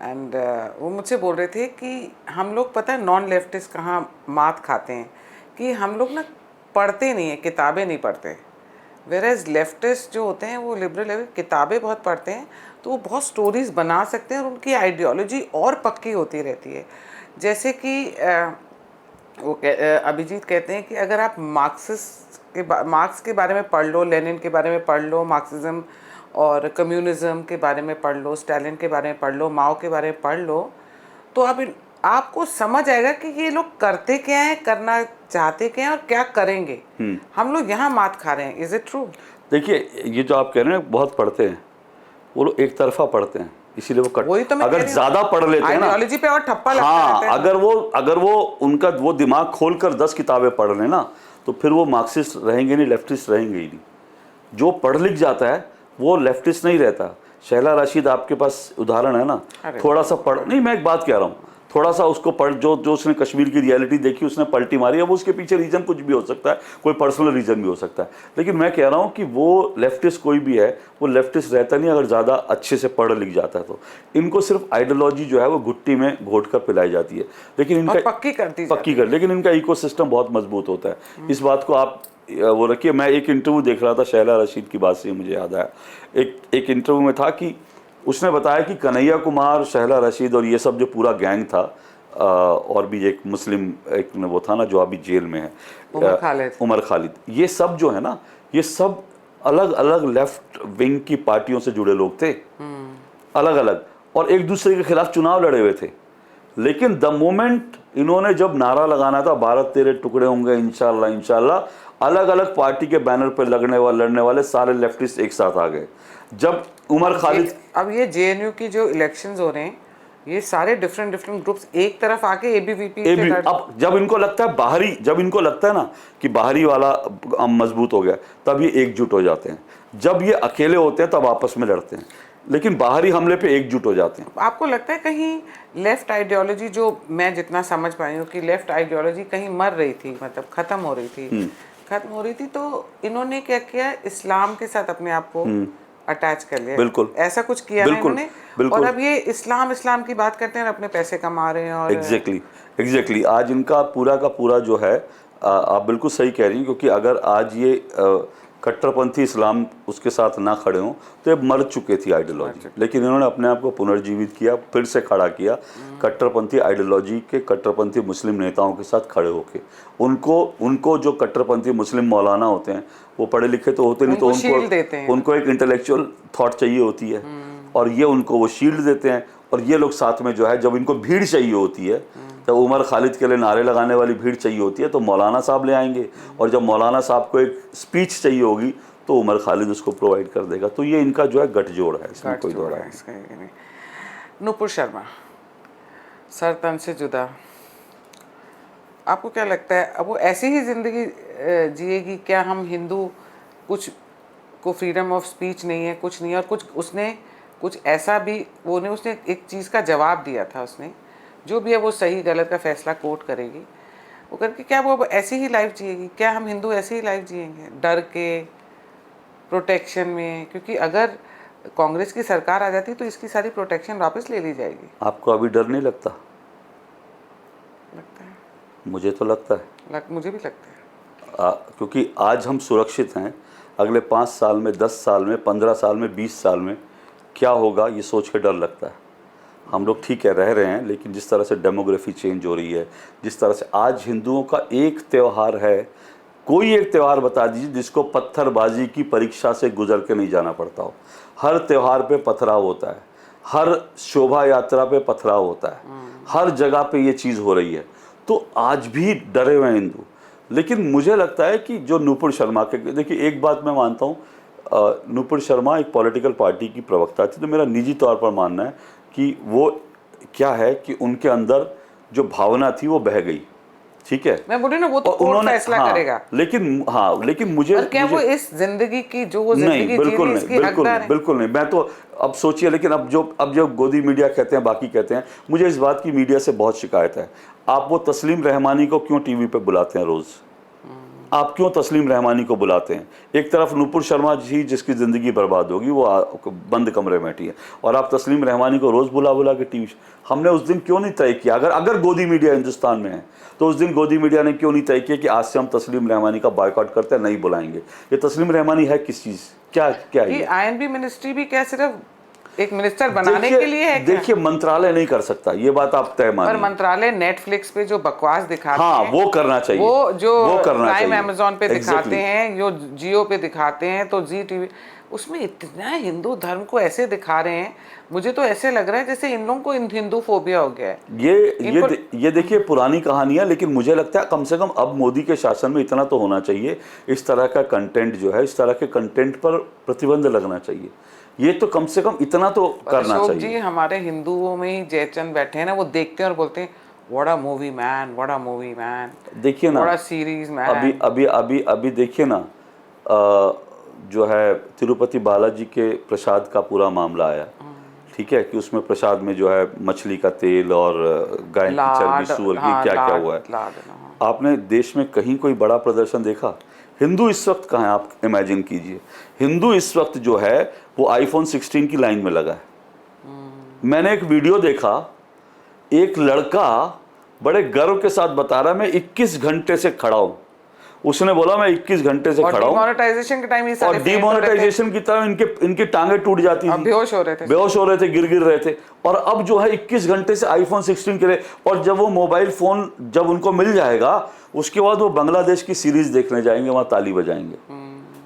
एंड वो मुझसे बोल रहे थे कि हम लोग, पता है नॉन लेफ्टिस्ट कहाँ मात खाते हैं, कि हम लोग ना पढ़ते नहीं हैं, किताबें नहीं पढ़ते। वेरएज लेफ्टिस्ट जो होते हैं वो लिबरल किताबें बहुत पढ़ते हैं, तो वो बहुत स्टोरीज बना सकते हैं और उनकी आइडियोलॉजी और पक्की होती रहती है। जैसे कि अभिजीत कहते हैं कि अगर आप मार्क्स के बारे में पढ़ लो, लेनिन के बारे में पढ़ लो, मार्क्सिज्म और कम्युनिज्म के बारे में पढ़ लो, स्टालिन के बारे में पढ़ लो, माओ के बारे में पढ़ लो, तो आपको समझ आएगा कि ये लोग करते क्या हैं, करना चाहते क्या हैं और क्या करेंगे। हम लोग यहाँ मात खा रहे हैं। Is it true? देखिए, ये जो आप कह रहे हैं बहुत पढ़ते हैं, वो लोग एक तरफा पढ़ते हैं, इसीलिए वो वही तो मैं कह अगर रही हूँ। ज्यादा पढ़ लेते हैं ना, आइडियोलॉजी पे और ठप्पा लगता हाँ, रहता है। अगर वो उनका वो दिमाग खोलकर 10 किताबें पढ़ लें ना, तो फिर वो मार्क्सिस्ट रहेंगे नहीं, लेफ्टिस्ट रहेंगे ही नहीं। जो पढ़ लिख जाता है वो लेफ्टिस्ट नहीं रहता। शहला राशिद आपके पास उदाहरण है ना, थोड़ा सा पढ़, नहीं मैं एक बात कह रहा हूँ, थोड़ा सा उसको पढ़, जो उसने कश्मीर की रियलिटी देखी, उसने पलटी मारी। अब उसके पीछे रीजन कुछ भी हो सकता है, कोई पर्सनल रीजन भी हो सकता है, लेकिन मैं कह रहा हूँ कि वो लेफ्टिस्ट कोई भी है, वो लेफ्टिस्ट रहता नहीं अगर ज़्यादा अच्छे से पढ़ लिख जाता है तो। इनको सिर्फ आइडियोलॉजी जो है वो घुट्टी में घोट कर पिलाई जाती है, लेकिन इनका पक्की कर, लेकिन इनका इकोसिस्टम बहुत मजबूत होता है। इस बात को आप वो रखिए। मैं एक इंटरव्यू देख रहा था, शहला रशीद की बात से मुझे याद आया, एक इंटरव्यू में था कि उसने बताया कि कन्हैया कुमार, शहला रशीद और ये सब जो पूरा गैंग था, और भी एक मुस्लिम एक वो था ना जो अभी जेल में है, उमर खालिद, ये सब जो है ना, ये सब अलग अलग लेफ्ट विंग की पार्टियों से जुड़े लोग थे, अलग अलग, और एक दूसरे के खिलाफ चुनाव लड़े हुए थे। लेकिन द मोमेंट इन्होंने जब नारा लगाना था भारत तेरे टुकड़े होंगे इंशाल्लाह इंशाल्लाह, अलग अलग पार्टी के बैनर पर लड़ने वाले सारे लेफ्टिस्ट एक साथ आ गए। जब उमर खालिद, अब ये जेएनयू की जो इलेक्शंस हो रहे हैं, ये सारे डिफरेंट ग्रुप्स एक तरफ आके एबीवीपी से अब जब इनको लगता है जब इनको लगता है ना कि बाहरी वाला मजबूत हो गया, तब ये एकजुट हो जाते हैं। जब ये अकेले होते हैं तब आपस में लड़ते हैं, लेकिन बाहरी हमले पे एकजुट हो जाते हैं। आपको लगता है कहीं लेफ्ट आइडियोलॉजी, जो मैं जितना समझ पाई हूँ कि लेफ्ट आइडियोलॉजी कहीं मर रही थी, मतलब खत्म हो रही थी, तो इन्होंने क्या किया, इस्लाम के साथ अपने आप को अटैच कर लिया। बिल्कुल ऐसा कुछ किया ना इन्होंने, और अब ये इस्लाम की बात करते हैं और अपने पैसे कमा रहे हैं। और एग्जैक्टली आज इनका पूरा का पूरा जो है, आप बिल्कुल सही कह रही हैं, क्योंकि अगर आज ये कट्टरपंथी इस्लाम उसके साथ ना खड़े हों तो ये मर चुके थी आइडियोलॉजी, लेकिन इन्होंने अपने आप को पुनर्जीवित किया, फिर से खड़ा किया कट्टरपंथी आइडियोलॉजी के, कट्टरपंथी मुस्लिम नेताओं के साथ खड़े होके। उनको जो कट्टरपंथी मुस्लिम मौलाना होते हैं वो पढ़े लिखे तो होते नहीं, तो उनको एक इंटेलेक्चुअल थॉट चाहिए होती है, और ये उनको वो शील्ड देते हैं। और ये लोग साथ में जो है, जब इनको भीड़ चाहिए होती है, जब उमर खालिद के लिए नारे लगाने वाली भीड़ चाहिए होती है, तो मौलाना साहब ले आएंगे, और जब मौलाना साहब को एक स्पीच चाहिए होगी तो उमर खालिद उसको प्रोवाइड कर देगा। तो ये इनका जो है गठजोड़ है, इसमें कोई दो राय नहीं। नुपुर शर्मा, सर तन से जुदा, आपको क्या लगता है अब वो ऐसी ही जिंदगी जिएगी क्या? हम हिंदू कुछ को फ्रीडम ऑफ स्पीच नहीं है, कुछ नहीं है, और उसने कुछ ऐसा भी उसने एक चीज़ का जवाब दिया था, उसने जो भी है वो सही गलत का फैसला कोर्ट करेगी, वो करके क्या वो ऐसी ही लाइफ जिएगी? क्या हम हिंदू ऐसी ही लाइफ जिएंगे डर के, प्रोटेक्शन में? क्योंकि अगर कांग्रेस की सरकार आ जाती तो इसकी सारी प्रोटेक्शन वापस ले ली जाएगी। आपको अभी डर नहीं लगता? लगता है, मुझे तो लगता है, मुझे भी लगता है, क्योंकि आज हम सुरक्षित हैं, अगले 5 साल में, 10 साल में, 15 साल में, 20 साल में क्या होगा ये सोच के डर लगता है। हम लोग ठीक है रह रहे हैं, लेकिन जिस तरह से डेमोग्राफी चेंज हो रही है, जिस तरह से आज हिंदुओं का एक त्यौहार है, कोई एक त्यौहार बता दीजिए जिसको पत्थरबाजी की परीक्षा से गुजर के नहीं जाना पड़ता हो। हर त्यौहार पे पथराव होता है, हर शोभा यात्रा पे पथराव होता है, हर जगह पे ये चीज़ हो रही है। तो आज भी डरे हुए हिंदू। लेकिन मुझे लगता है कि जो नुपुर शर्मा के, देखिए एक बात मैं मानता हूँ, नुपुर शर्मा एक पॉलिटिकल पार्टी की प्रवक्ता थी, तो मेरा निजी तौर पर मानना है कि वो क्या है कि उनके अंदर जो भावना थी वो बह गई, ठीक है, मैं बोली ना वो तो कोर्ट फैसला करेगा, लेकिन मुझे और क्या वो इस जिंदगी की जो वो जिंदगी जी रही है इसकी हकदार है? बिल्कुल नहीं। मैं तो अब सोचिए, लेकिन अब जो गोदी मीडिया कहते हैं, बाकी कहते हैं, मुझे इस बात की मीडिया से बहुत शिकायत है। आप वो तस्लीम रहमानी को क्यों टीवी पे बुलाते हैं रोज? आप क्यों तस्लीम रहमानी को बुलाते हैं? एक तरफ नुपुर शर्मा जी जिसकी ज़िंदगी बर्बाद होगी, वो बंद कमरे में बैठी है, और आप तस्लीम रहमानी को रोज़ बुला बुला के टीवी। हमने उस दिन क्यों नहीं तय किया, अगर गोदी मीडिया हिंदुस्तान में है तो उस दिन गोदी मीडिया ने क्यों नहीं तय किया कि आज से हम तस्लीम रहमानी का बॉयकॉट करते हैं, नहीं बुलाएंगे? ये तस्लीम रहमानी है किस चीज़, क्या है? आईएनबी मिनिस्ट्री भी क्या सिर्फ एक मिनिस्टर बनाने के लिए है? देखिए, मंत्रालय नहीं कर सकता, ये बात आप तय मानिए। पर मंत्रालय नेटफ्लिक्स पे जो बकवास दिखाते हैं, वो करना चाहिए, वो जो प्राइम अमेज़न पे दिखाते हैं, जो जियो पे दिखाते हैं, तो जी टीवी, उसमें इतना हिंदू धर्म को ऐसे दिखा रहे हैं, मुझे तो ऐसे लग रहा है जैसे इन लोगों को हिंदू फोबिया हो गया है। ये देखिए पुरानी कहानी है, लेकिन मुझे लगता है कम से कम अब मोदी के शासन में इतना तो होना चाहिए, इस तरह का कंटेंट जो है, इस तरह के कंटेंट पर प्रतिबंध लगना चाहिए। ये तो कम से कम इतना तो करना चाहिए। जी, हमारे हिंदुओं में ही जयचंद बैठे हैं ना, वो देखते हैं और बोलते हैं what a movie man, what a movie man. देखिए ना, व्हाट अ सीरीज मैन। अभी देखिए ना, जो है तिरुपति बालाजी के प्रसाद का पूरा मामला आया, ठीक है, कि उसमें प्रसाद में जो है मछली का तेल और गाय की चर्बी, सूअर की क्या हुआ है। आपने देश में कहीं कोई बड़ा प्रदर्शन देखा? हिंदू इस वक्त कहाँ है, आप इमेजिन कीजिए। हिंदू इस वक्त जो है वो आईफोन 16 की लाइन में लगा है। मैंने एक वीडियो देखा, एक लड़का बड़े गर्व के साथ बता रहा है मैं 21 घंटे से खड़ा हूं। उसने बोला मैं 21 घंटे से खड़ा हूं, डिमोनेटाइजेशन के टाइम ये सारे और डिमोनेटाइजेशन की तरह इनके टांगे टूट जाती थी, बेहोश हो रहे थे, गिर रहे थे। और अब जो है 21 घंटे से आईफोन 16 के लिए, और जब वो मोबाइल फोन जब उनको मिल जाएगा, उसके बाद वो बांग्लादेश की सीरीज देखने जाएंगे, वहां ताली बजाएंगे।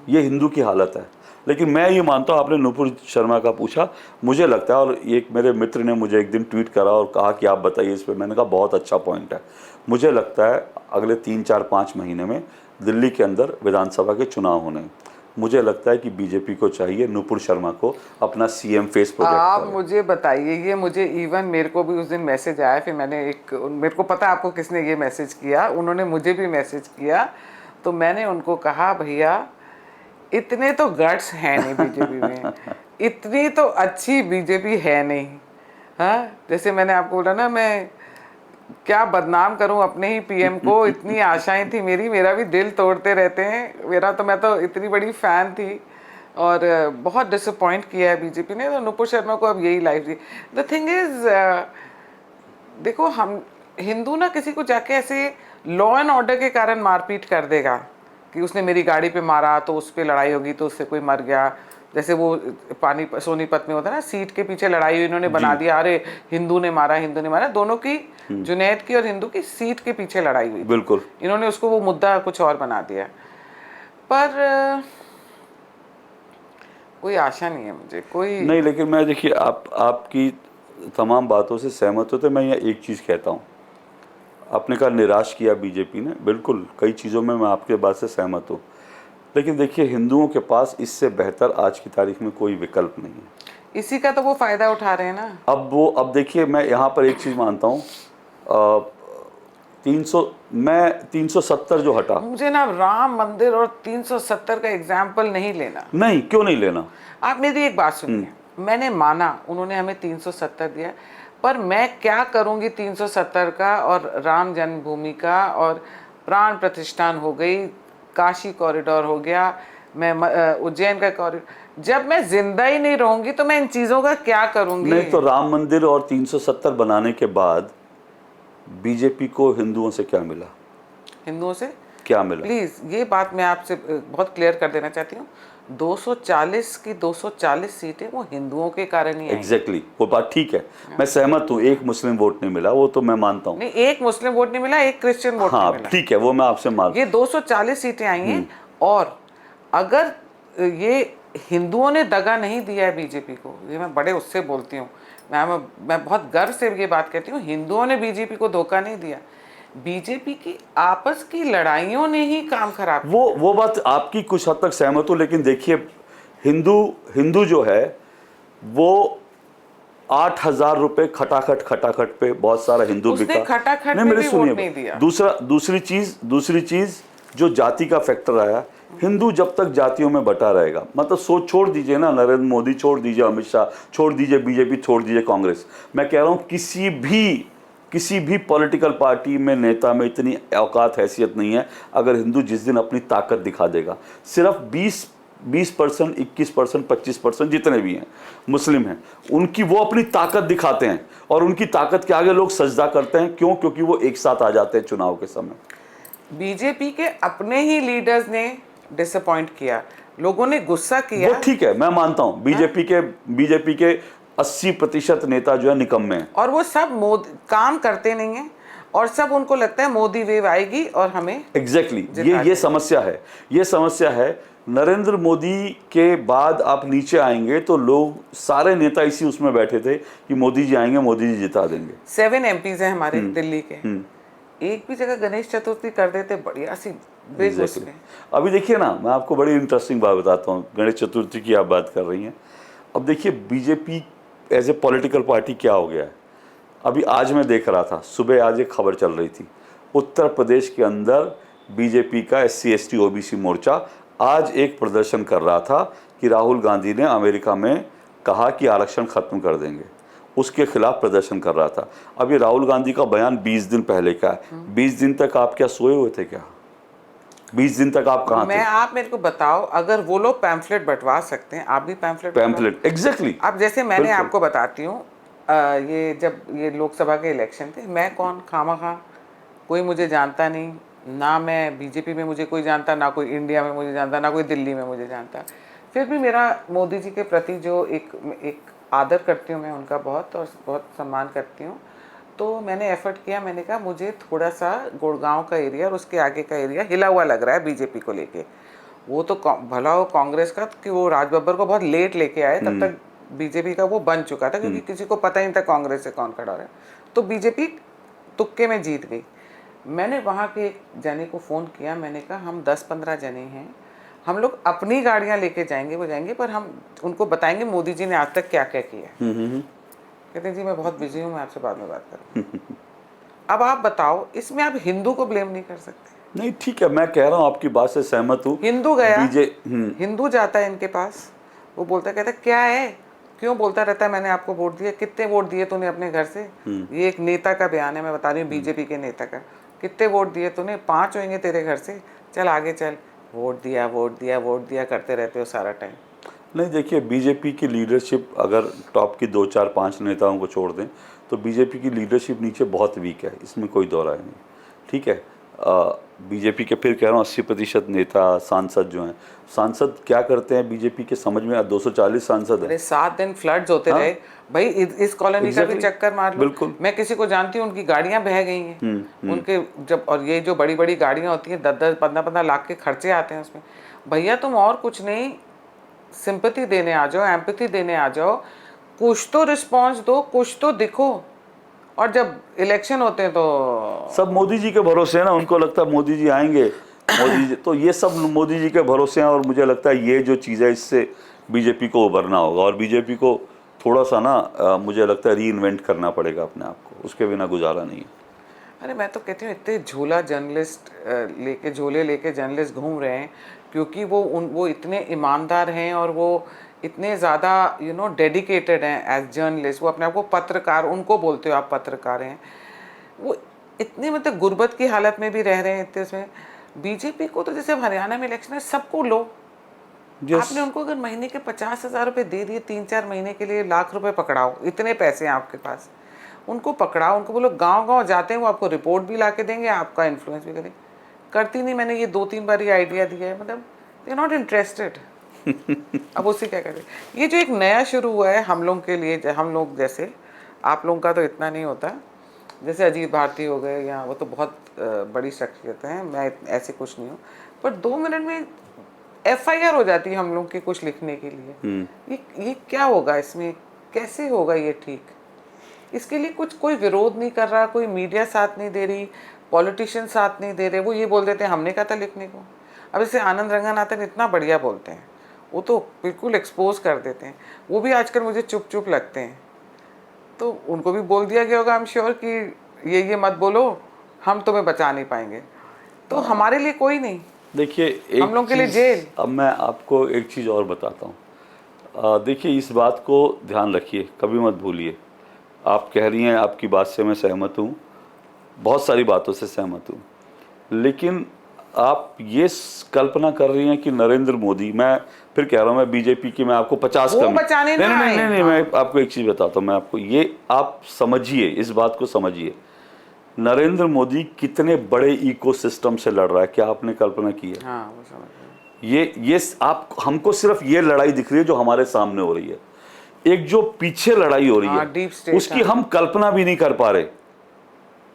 ये हिंदू की हालत है। लेकिन मैं ये मानता हूँ, आपने नुपुर शर्मा का पूछा, मुझे लगता है, और एक मेरे मित्र ने मुझे एक दिन ट्वीट करा और कहा कि आप बताइए इस पर, मैंने कहा बहुत अच्छा पॉइंट है। मुझे लगता है अगले 3-4-5 महीने में दिल्ली के अंदर विधानसभा के चुनाव होने, मुझे लगता है कि बीजेपी को चाहिए नुपुर शर्मा को अपना सीएम फेस प्रोजेक्ट। आप मुझे बताइए, ये मुझे इवन मेरे को भी उस दिन मैसेज आया, फिर मैंने मेरे को पता आपको किसने ये मैसेज किया, उन्होंने मुझे भी मैसेज किया, तो मैंने उनको कहा भैया इतने तो गट्स हैं नहीं बीजेपी में, इतनी तो अच्छी बीजेपी है नहीं। हाँ, जैसे मैंने आपको बोला ना, मैं क्या बदनाम करूं अपने ही पीएम को, इतनी आशाएं थी मेरा भी दिल तोड़ते रहते हैं मैं तो इतनी बड़ी फैन थी, और बहुत डिसअपॉइंट किया है बीजेपी ने। तो नुपुर शर्मा को अब यही life the. The thing is, देखो, हम हिंदू ना किसी को जाके ऐसे लॉ एंड ऑर्डर के कारण मारपीट कर देगा कि उसने मेरी गाड़ी पे मारा तो उस पर लड़ाई होगी तो उससे कोई मर गया, जैसे वो सोनीपत में होता है ना, सीट के पीछे लड़ाई हुई, इन्होंने बना दिया अरे हिंदू ने मारा, दोनों की, जुनैद की और हिंदू की सीट के पीछे लड़ाई हुई, बिल्कुल, इन्होंने उसको वो मुद्दा कुछ और बना दिया। पर कोई आशा नहीं है मुझे, कोई नहीं। लेकिन मैं, देखिए, आपकी तमाम बातों से सहमत होते, मैं ये एक चीज़ कहता हूँ, आपने कहा निराश किया बीजेपी ने, बिल्कुल कई चीज़ों में मैं आपके बात से सहमत हूँ, लेकिन देखिए हिंदुओं के पास इससे बेहतर आज की तारीख में कोई विकल्प नहीं है। इसी का तो वो फायदा उठा रहे हैं ना। अब देखिए, मैं यहाँ पर एक चीज़ मानता हूँ, 370 जो हटा, मुझे ना राम मंदिर और 370 का एग्जाम्पल नहीं लेना। नहीं, क्यों नहीं लेना? आप मेरी एक बात सुनिए, मैंने माना उन्होंने हमें 370 दिया, पर मैं क्या करूंगी 370 का और राम जन्मभूमि का, और प्राण प्रतिष्ठान हो गई, काशी कॉरिडोर हो गया, मैं उज्जैन का कॉरिडोर, जब मैं जिंदा ही नहीं रहूंगी तो मैं इन चीजों का क्या करूंगी? नहीं तो राम मंदिर और 370 बनाने के बाद बीजेपी को हिंदुओं से क्या मिला? हिंदुओं से क्या मिला? प्लीज ये बात मैं आपसे बहुत क्लियर कर देना चाहती हूँ, 240 की 240 सीटें वो हिंदुओं के कारण ही। एग्जैक्टली, वो बात ठीक है, मैं सहमत हूँ, एक मुस्लिम वोट नहीं मिला, वो तो मैं मानता हूँ। नहीं, एक मुस्लिम वोट नहीं मिला, एक क्रिश्चियन वोट नहीं मिला, ठीक है, वो मैं आपसे मानता हूँ। ये 240 सीटें आई हैं, और अगर ये हिंदुओं ने दगा नहीं दिया है बीजेपी को, ये मैं बड़े उससे बोलती हूँ, मैं बहुत गर्व से ये बात कहती हूँ, हिंदुओं ने बीजेपी को धोखा नहीं दिया, बीजेपी की आपस की लड़ाइयों ने ही काम खराब किया। वो बात आपकी कुछ हद तक सहमत हूँ, लेकिन देखिए हिंदू जो है वो 8,000 रुपए खटाखट पे बहुत सारा हिंदू उसने बिका। खटाखट नहीं, में मेरे भी सुनिए, वोट नहीं दिया। दूसरी चीज जो जाति का फैक्टर आया, हिंदू जब तक जातियों में बटा रहेगा, मतलब सोच छोड़ दीजिए ना, नरेंद्र मोदी छोड़ दीजिए, अमित शाह छोड़ दीजिए, बीजेपी छोड़ दीजिए, कांग्रेस, मैं कह रहा हूं किसी भी पॉलिटिकल पार्टी में नेता में इतनी औकात हैसियत नहीं है। अगर हिंदू जिस दिन अपनी ताकत दिखा देगा, सिर्फ 20% 21% 25% जितने भी हैं मुस्लिम हैं, उनकी वो अपनी ताकत दिखाते हैं, और उनकी ताकत के आगे लोग सजदा करते हैं। क्यों? क्योंकि वो एक साथ आ जाते हैं चुनाव के समय। बीजेपी के अपने ही लीडर्स ने डिसअपॉइंट किया, लोगों ने गुस्सा किया। वो ठीक है, मैं मानता हूं बीजेपी के 80% नेता जो है निकम्मे हैं, और वो सब काम करते नहीं हैं, और सब उनको लगता है मोदी वेव आएगी और हमें एग्जैक्टली जिता ये समस्या है। नरेंद्र मोदी के बाद आप नीचे आएंगे तो लोग सारे नेता इसी उसमें बैठे थे कि मोदी जी आएंगे, मोदी जी जिता देंगे। 7 MPs हैं हमारे दिल्ली के, एक भी जगह गणेश चतुर्थी कर देते बढ़िया सी बिग Exactly. उसमें। अभी देखिए ना, मैं आपको बड़ी इंटरेस्टिंग बात बताता हूँ, गणेश चतुर्थी की आप बात कर रही हैं। अब देखिए BJP as a political party क्या हो गया है। अभी आज मैं देख रहा था, सुबह आज एक खबर चल रही थी, उत्तर प्रदेश के अंदर बीजेपी का SC ST OBC मोर्चा आज एक प्रदर्शन कर रहा था कि राहुल गांधी ने अमेरिका में कहा कि आरक्षण खत्म कर देंगे, उसके खिलाफ प्रदर्शन कर रहा था। अब ये राहुल गांधी का बयान 20 दिन पहले का है। 20 दिन तक आप क्या सोए हुए थे क्या? 20 दिन तक आप कहाँ थे? आप मेरे को बताओ, अगर वो लोग पैम्फलेट बंटवा सकते हैं, आप भी पैम्फलेट एग्जैक्टली। अब जैसे मैंने आपको बताती हूँ, ये जब ये लोकसभा के इलेक्शन थे, मैं कौन खामखा, कोई मुझे जानता नहीं, ना मैं बीजेपी में मुझे कोई जानता, ना कोई इंडिया में मुझे जानता, ना कोई दिल्ली में मुझे जानता, फिर भी मेरा मोदी जी के प्रति जो एक आदर करती हूँ मैं उनका बहुत, और बहुत सम्मान करती हूँ। तो मैंने एफर्ट किया, मैंने कहा मुझे थोड़ा सा गुड़गांव का एरिया और उसके आगे का एरिया हिला हुआ लग रहा है बीजेपी को लेके। वो तो भला हो कांग्रेस का कि वो राज बब्बर को बहुत लेट लेके आए, तब तक बीजेपी का वो बन चुका था, क्योंकि किसी को पता ही नहीं था कांग्रेस से कौन खड़ा रहा है। तो बीजेपी तुक्के में जीत गई। मैंने वहाँ के एक जने को फ़ोन किया, मैंने कहा हम 10-15 जने हैं, हम लोग अपनी गाड़ियाँ लेके जाएंगे, वो जाएंगे, पर हम उनको बताएंगे मोदी जी ने आज तक क्या क्या किया। कहते हैं जी मैं बहुत बिजी हूँ, मैं आपसे बाद में बात करूँ। अब आप बताओ, इसमें आप हिंदू को ब्लेम नहीं कर सकते। नहीं ठीक है, मैं कह रहा हूँ आपकी बात से सहमत हूँ। हिंदू गया, हिंदू जाता है इनके पास, वो बोलता कहता क्या है, क्यों बोलता रहता है मैंने आपको वोट दिया, कितने वोट दिए तूने अपने घर से। ये एक नेता का बयान है, मैं बता रही हूँ बीजेपी के नेता का, कितने वोट दिए तूने, 5 होंगे तेरे घर से, चल आगे चल, वोट दिया करते रहते हो सारा टाइम। नहीं देखिए, बीजेपी की लीडरशिप अगर टॉप की 2 4 5 नेताओं को छोड़ दें तो बीजेपी की लीडरशिप नीचे बहुत वीक है, इसमें कोई दो राय नहीं। ठीक है, बीजेपी के फिर कह रहा हूँ 80% नेता सांसद जो हैं, सांसद क्या करते हैं बीजेपी के समझ में? 240 सांसद है। 7 दिन फ्लड्स होते रहे भाई, इस कॉलोनी का भी चक्कर मार लो। बिल्कुल। मैं किसी को जानती हूँ, उनकी गाड़ियां बह गई हैं, उनके जब, और ये जो बड़ी बड़ी गाड़ियां होती हैं 10-10 15-15 लाख के खर्चे आते हैं उसमें। भैया तुम और कुछ नहीं, सिंपैथी देने आ जाओ, एम्पैथी देने आ जाओ, कुछ तो रिस्पॉन्स दो, कुछ तो दिखो। और जब इलेक्शन होते हैं तो सब मोदी जी के भरोसे है ना, उनको लगता है मोदी जी आएंगे, मोदी जी, तो ये सब मोदी जी के भरोसे हैं। और मुझे लगता है ये जो चीज़ है, इससे बीजेपी को उभरना होगा, और बीजेपी को थोड़ा सा ना मुझे लगता है री इन्वेंट करना पड़ेगा अपने आप को, उसके बिना गुजारा नहीं है। अरे मैं तो कहती हूँ, इतने झोले लेके जर्नलिस्ट घूम रहे हैं, क्योंकि वो इतने ईमानदार हैं, और वो इतने ज़्यादा डेडिकेटेड हैं एज जर्नलिस्ट। वो अपने आप को पत्रकार, उनको बोलते हो आप पत्रकार हैं, वो इतने मतलब गुर्बत की हालत में भी रह रहे हैं इतने उसमें। बीजेपी को तो जैसे हरियाणा में इलेक्शन है, सबको लो। आपने उनको अगर महीने के 50,000 रुपये दे दिए, 3-4 महीने के लिए, लाख रुपए पकड़ाओ, इतने पैसे हैं आपके पास, उनको पकड़ाओ, उनको बोलो गांव-गांव जाते हैं, वो आपको रिपोर्ट भी ला के देंगे, आपका इन्फ्लुएंस भी करेंगे। करती नहीं, मैंने ये 2-3 बार ये आइडिया दिया है, मतलब दे आर नॉट इंटरेस्टेड। अब उससे क्या करें? ये जो एक नया शुरू हुआ है हम लोग के लिए, हम लोग जैसे, आप लोगों का तो इतना नहीं होता, जैसे अजीत भारती हो गए, या वो तो बहुत बड़ी शख्सियत हैं, मैं ऐसे कुछ नहीं हूँ, पर 2 मिनट में FIR हो जाती है हम लोग की कुछ लिखने के लिए। ये क्या होगा इसमें, कैसे होगा ये ठीक? इसके लिए कोई विरोध नहीं कर रहा, कोई मीडिया साथ नहीं दे रही, पॉलिटिशियन साथ नहीं दे रहे। वो ये बोल देते हैं हमने कहा था लिखने को। अब जैसे आनंद रंगनाथन इतना बढ़िया बोलते हैं, वो तो बिल्कुल एक्सपोज कर देते हैं, वो भी आजकल मुझे चुप चुप लगते हैं। तो उनको भी बोल दिया गया होगा आई एम श्योर कि ये मत बोलो, हम तुम्हें बचा नहीं पाएंगे। तो हमारे लिए कोई नहीं, देखिए हम लोगों एक के लिए चीज़, जेल। अब मैं आपको एक चीज़ और बताता हूँ। देखिए इस बात को ध्यान रखिए, कभी मत भूलिए। आप कह रही हैं, आपकी बात से मैं सहमत हूँ, बहुत सारी बातों से सहमत हूँ, लेकिन आप ये कल्पना कर रही हैं कि नरेंद्र मोदी, मैं फिर कह रहा हूँ, मैं बीजेपी की, मैं आपको 50 वो कमी, बचाने नहीं ना नहीं आए। नहीं नहीं, हाँ। मैं आपको एक चीज़ बताता हूँ, मैं आपको ये, आप समझिए, इस बात को समझिए, नरेंद्र मोदी कितने बड़े इकोसिस्टम से लड़ रहा है, क्या आपने कल्पना की है? हाँ, वो समझ गए। ये आप, हमको सिर्फ ये लड़ाई दिख रही है जो हमारे सामने हो रही है, एक जो पीछे लड़ाई हो रही हाँ, है डीप स्टेट। उसकी हम कल्पना भी नहीं कर पा रहे।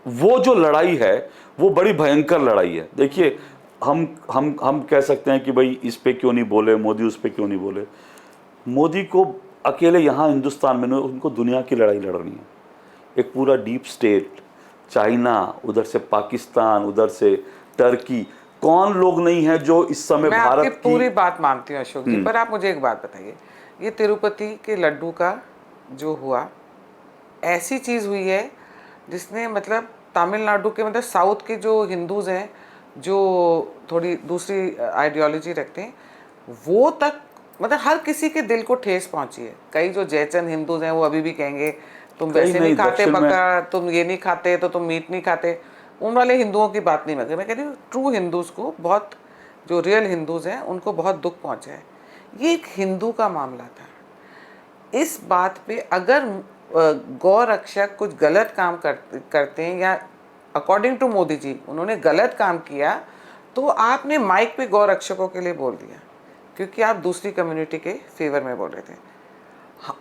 वो जो लड़ाई है वो बड़ी भयंकर लड़ाई है। देखिए हम कह सकते हैं कि भाई इस पे क्यों नहीं बोले मोदी, उस पे क्यों नहीं बोले। मोदी को अकेले यहाँ हिंदुस्तान में नहीं, उनको दुनिया की लड़ाई लड़नी है। एक पूरा डीप स्टेट, चाइना, उधर से पाकिस्तान, उधर से टर्की, कौन लोग नहीं है जो इस समय मैं आपकी भारत पूरी की। बात मानती हूँ अशोक जी, पर आप मुझे एक बात बताइए, ये तिरुपति के लड्डू का जो हुआ, ऐसी चीज़ हुई है जिसने मतलब तमिलनाडु के मतलब साउथ के जो हिंदूज हैं, जो थोड़ी दूसरी आइडियोलॉजी रखते हैं, वो तक मतलब हर किसी के दिल को ठेस पहुंची है। कई जो जैचन हिंदूज हैं वो अभी भी कहेंगे तुम कहीं वैसे नहीं खाते दक्षिण में, बकरा, तुम ये नहीं खाते तो तुम मीट नहीं खाते। उन वाले हिंदुओं की बात नहीं मैं कह रही हूँ, ट्रू हिंदूज़ को बहुत, जो रियल हिंदूज़ हैं उनको बहुत दुख पहुंचा है। ये एक हिंदू का मामला था। इस बात पे अगर गौ रक्षक कुछ गलत काम करते हैं, या अकॉर्डिंग टू मोदी जी उन्होंने गलत काम किया, तो आपने माइक पे गौ रक्षकों के लिए बोल दिया क्योंकि आप दूसरी कम्युनिटी के फेवर में बोल रहे थे।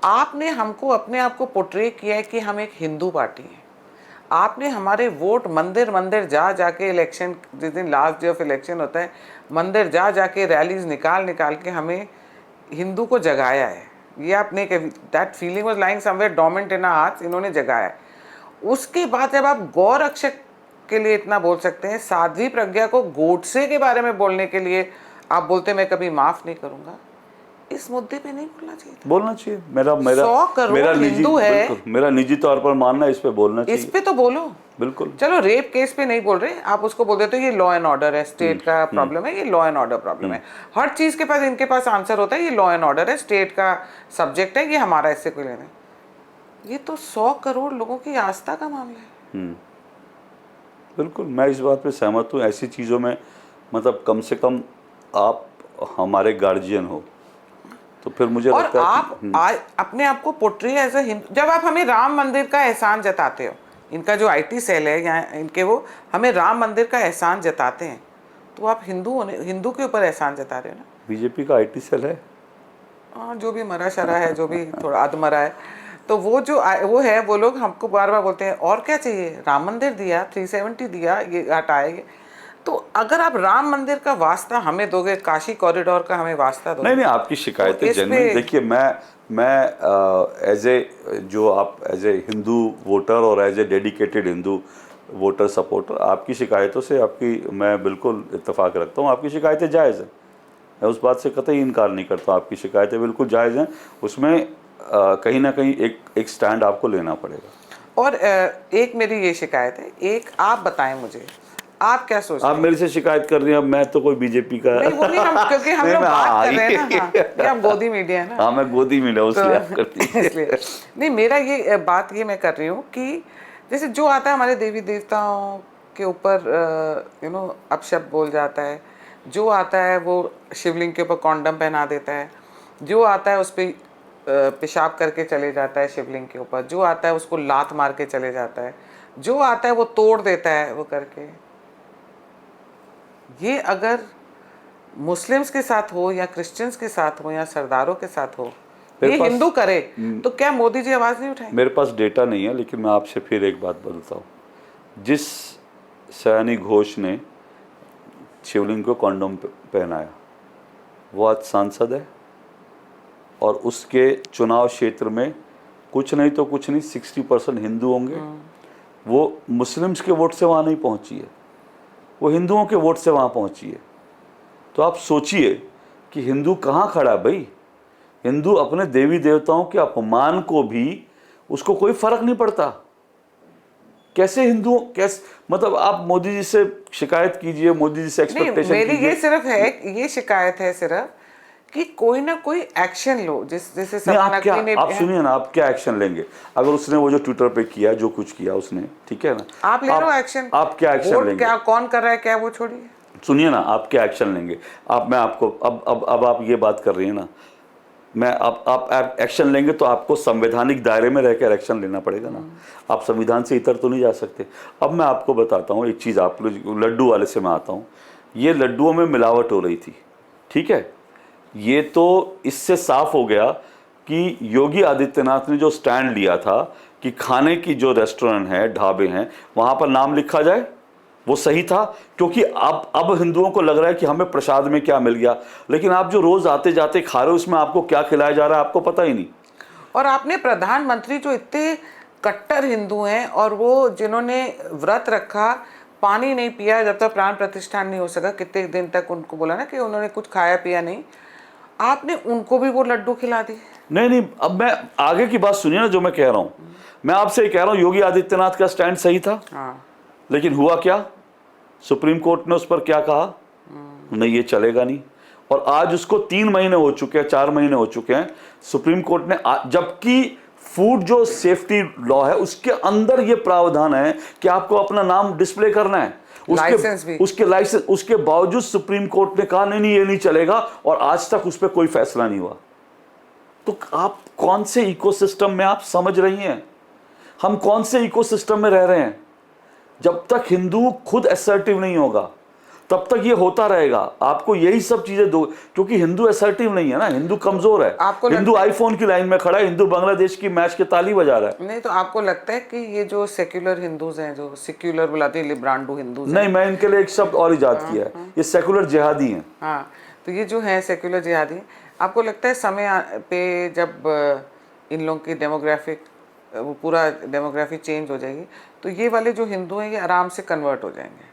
आपने हमको अपने आप को पोर्ट्रे किया है कि हम एक हिंदू पार्टी हैं। आपने हमारे वोट मंदिर मंदिर जा जाके, इलेक्शन जिस दिन लास्ट डे ऑफ इलेक्शन होता है, मंदिर जा जाके रैलीज निकाल निकाल के हमें हिंदू को जगाया है। ये आपने, that feeling was lying somewhere dormant in our hearts, इन्होंने जगाया है। उसके बाद जब आप गौ रक्षक के लिए इतना बोल सकते हैं, साध्वी प्रज्ञा को गोडसे के बारे में बोलने के लिए आप बोलते मैं कभी माफ नहीं करूंगा, इस मुद्दे पे नहीं बोलना चाहिए था। बोलना चाहिए। मेरा मेरा 100 करोड़ मेरा निजी, हिंदू है, बिल्कुल मेरा निजी तौर पर मानना है, इस पे बोलना चाहिए। इस पे तो बोलो। बिल्कुल। चलो रेप केस पे नहीं बोल रहे, आप उसको बोल देते हो ये लॉ एंड ऑर्डर है, स्टेट का प्रॉब्लम है, ये लॉ एंड ऑर्डर प्रॉब्लम है। हर चीज के पास इनके पास आंसर होता है, ये लॉ एंड ऑर्डर है, स्टेट का सब्जेक्ट है, ये हमारा इससे कोई लेना है। ये तो 100 करोड़ लोगों की आस्था का मामला है। बिल्कुल, मैं इस बात पे सहमत हूँ। ऐसी चीज़ों में मतलब कम से कम आप हमारे गार्जियन हो, तो फिर मुझे और लगता है आप अपने आप को पोर्ट्रे एज अ हिंदू, जब आप हमें राम मंदिर का एहसान जताते हो, इनका जो आईटी सेल है या इनके, वो हमें राम मंदिर का एहसान जताते हैं, तो आप हिंदू के ऊपर एहसान जता रहे हो ना। बीजेपी का आईटी सेल है। हाँ, जो भी मरा शरा है, जो भी थोड़ा अधमरा है, तो वो जो वो है, वो लोग हमको बार बार बोलते हैं और क्या चाहिए, राम मंदिर दिया, 370 दिया, ये हटाएंगे। तो अगर आप राम मंदिर का वास्ता हमें दोगे, काशी कॉरिडोर का हमें वास्ता दोगे, नहीं, आपकी शिकायतें तो इस जेन्युइन। पे देखिए मैं एज ए, जो आप एज ए हिंदू वोटर और as a dedicated Hindu voter supporter, आपकी शिकायतों से मैं बिल्कुल इत्तेफाक रखता हूँ। आपकी शिकायतें जायज़ हैं, मैं उस बात से कतई इनकार नहीं करता। आपकी शिकायतें बिल्कुल जायज़ हैं, उसमें कहीं ना कहीं एक स्टैंड आपको लेना पड़ेगा। और एक मेरी ये शिकायत है, एक आप बताएं मुझे, आप क्या सोचते हैं? आप मेरे से शिकायत कर रही हैं, अब मैं तो कोई बीजेपी का नहीं, वो नहीं, हम क्योंकि हम लोग बात कर रहे हैं ना। हाँ, ये आप गोदी मीडिया है ना। हाँ, मैं गोदी मीडिया, उसलिए आप करती हैं। इसलिए नहीं, मेरा ये बात ये मैं कर रही हूँ कि जैसे जो आता है हमारे देवी देवताओं के ऊपर अपशब्द बोल जाता है, जो आता है वो शिवलिंग के ऊपर कॉन्डम पहना देता है, जो आता है उस पर पेशाब करके चले जाता है शिवलिंग के ऊपर, जो आता है उसको लात मार के चले जाता है, जो आता है वो तोड़ देता है वो करके। ये अगर मुस्लिम्स के साथ हो या क्रिश्चियंस के साथ हो या सरदारों के साथ हो, ये हिंदू करे, तो क्या मोदी जी आवाज़ नहीं उठाएंगे? मेरे पास डेटा नहीं है, लेकिन मैं आपसे फिर एक बात बोलता हूँ। जिस सयानी घोष ने शिवलिंग को कॉन्डोम पहनाया, वो आज सांसद है, और उसके चुनाव क्षेत्र में कुछ नहीं तो कुछ नहीं 60% हिंदू होंगे। वो मुस्लिम्स के वोट से वहाँ नहीं पहुँची है, वो हिंदुओं के वोट से वहाँ पहुँची है। तो आप सोचिए कि हिंदू कहाँ खड़ा है भाई। हिंदू अपने देवी देवताओं के अपमान को भी उसको कोई फर्क नहीं पड़ता। कैसे हिंदुओं, कैसे, मतलब आप मोदी जी से शिकायत कीजिए, मोदी जी से नहीं, एक्सपेक्टेशन मेरी कीजिए। ये सिर्फ है, ये शिकायत है सिर्फ कि कोई ना कोई एक्शन लो, जैसे नहीं, समान आप क्या, नकवी ने। आप सुनिए ना, आप क्या एक्शन लेंगे? अगर उसने वो जो ट्विटर पे किया, जो कुछ किया उसने, ठीक है ना, आप ले लो एक्शन। आप क्या एक्शन वोट लेंगे? क्या कौन कर रहा है क्या, वो छोड़िए। सुनिए ना, आप क्या एक्शन लेंगे? मैं आपको अब आप ये बात कर रही हैं ना, मैं आप एक्शन लेंगे तो आपको संवैधानिक दायरे में रहकर एक्शन लेना पड़ेगा ना। आप संविधान से इतर तो नहीं जा सकते। अब मैं आपको बताता हूँ एक चीज़, आप लड्डू वाले से मैं आता हूँ। ये लड्डुओं में मिलावट हो रही थी, ठीक है। ये तो इससे साफ हो गया कि योगी आदित्यनाथ ने जो स्टैंड लिया था कि खाने की जो रेस्टोरेंट है, ढाबे हैं, वहाँ पर नाम लिखा जाए, वो सही था। क्योंकि अब हिंदुओं को लग रहा है कि हमें प्रसाद में क्या मिल गया, लेकिन आप जो रोज आते जाते खा रहे हो उसमें आपको क्या खिलाया जा रहा है आपको पता ही नहीं। और आपने प्रधानमंत्री जो इतने कट्टर हिंदू हैं और वो जिन्होंने व्रत रखा, पानी नहीं पिया जब तक प्राण प्रतिष्ठान नहीं हो सका, कितने दिन तक उनको बोला ना कि उन्होंने कुछ खाया पिया नहीं, आपने उनको भी वो लड्डू खिला दिए। नहीं नहीं, अब मैं आगे की बात सुनिए ना जो मैं कह रहा हूं। मैं आपसे ये कह रहा हूं योगी आदित्यनाथ का स्टैंड सही था। हाँ, लेकिन हुआ क्या? सुप्रीम कोर्ट ने उस पर क्या कहा? नहीं, ये चलेगा नहीं। और आज उसको 3 महीने हो चुके हैं, 4 महीने हो चुके हैं, सुप्रीम कोर्ट ने, जबकि फूड जो सेफ्टी लॉ है उसके अंदर ये प्रावधान है कि आपको अपना नाम डिस्प्ले करना है, लाइसेंस भी। उसके लाइसेंस, उसके बावजूद सुप्रीम कोर्ट ने कहा नहीं नहीं ये नहीं चलेगा, और आज तक उस पर कोई फैसला नहीं हुआ। तो आप कौन से इकोसिस्टम में, आप समझ रही हैं हम कौन से इकोसिस्टम में रह रहे हैं? जब तक हिंदू खुद असर्टिव नहीं होगा तब तक ये होता रहेगा। आपको यही सब चीजें दो, क्योंकि हिंदू असर्टिव नहीं है ना, हिंदू कमजोर है। हिंदू आईफोन की लाइन में खड़ा है, हिंदू बांग्लादेश की मैच के ताली बजा रहा है। नहीं, तो आपको लगता है कि ये जो सेक्युलर हिंदूज हैं, जो सेक्युलर बुलाते हैं, लिब्रांडो हिंदूज नहीं, मैं इनके लिए एक शब्द और इजाद किया है, ये सेकुलर जिहादी हैं। हाँ, तो ये जो है सेक्युलर जिहादी, आपको लगता है समय पे जब इन लोगों की डेमोग्राफिक, वो पूरा डेमोग्राफी चेंज हो जाएगी, तो ये वाले जो हिंदू हैं ये आराम से कन्वर्ट हो जाएंगे?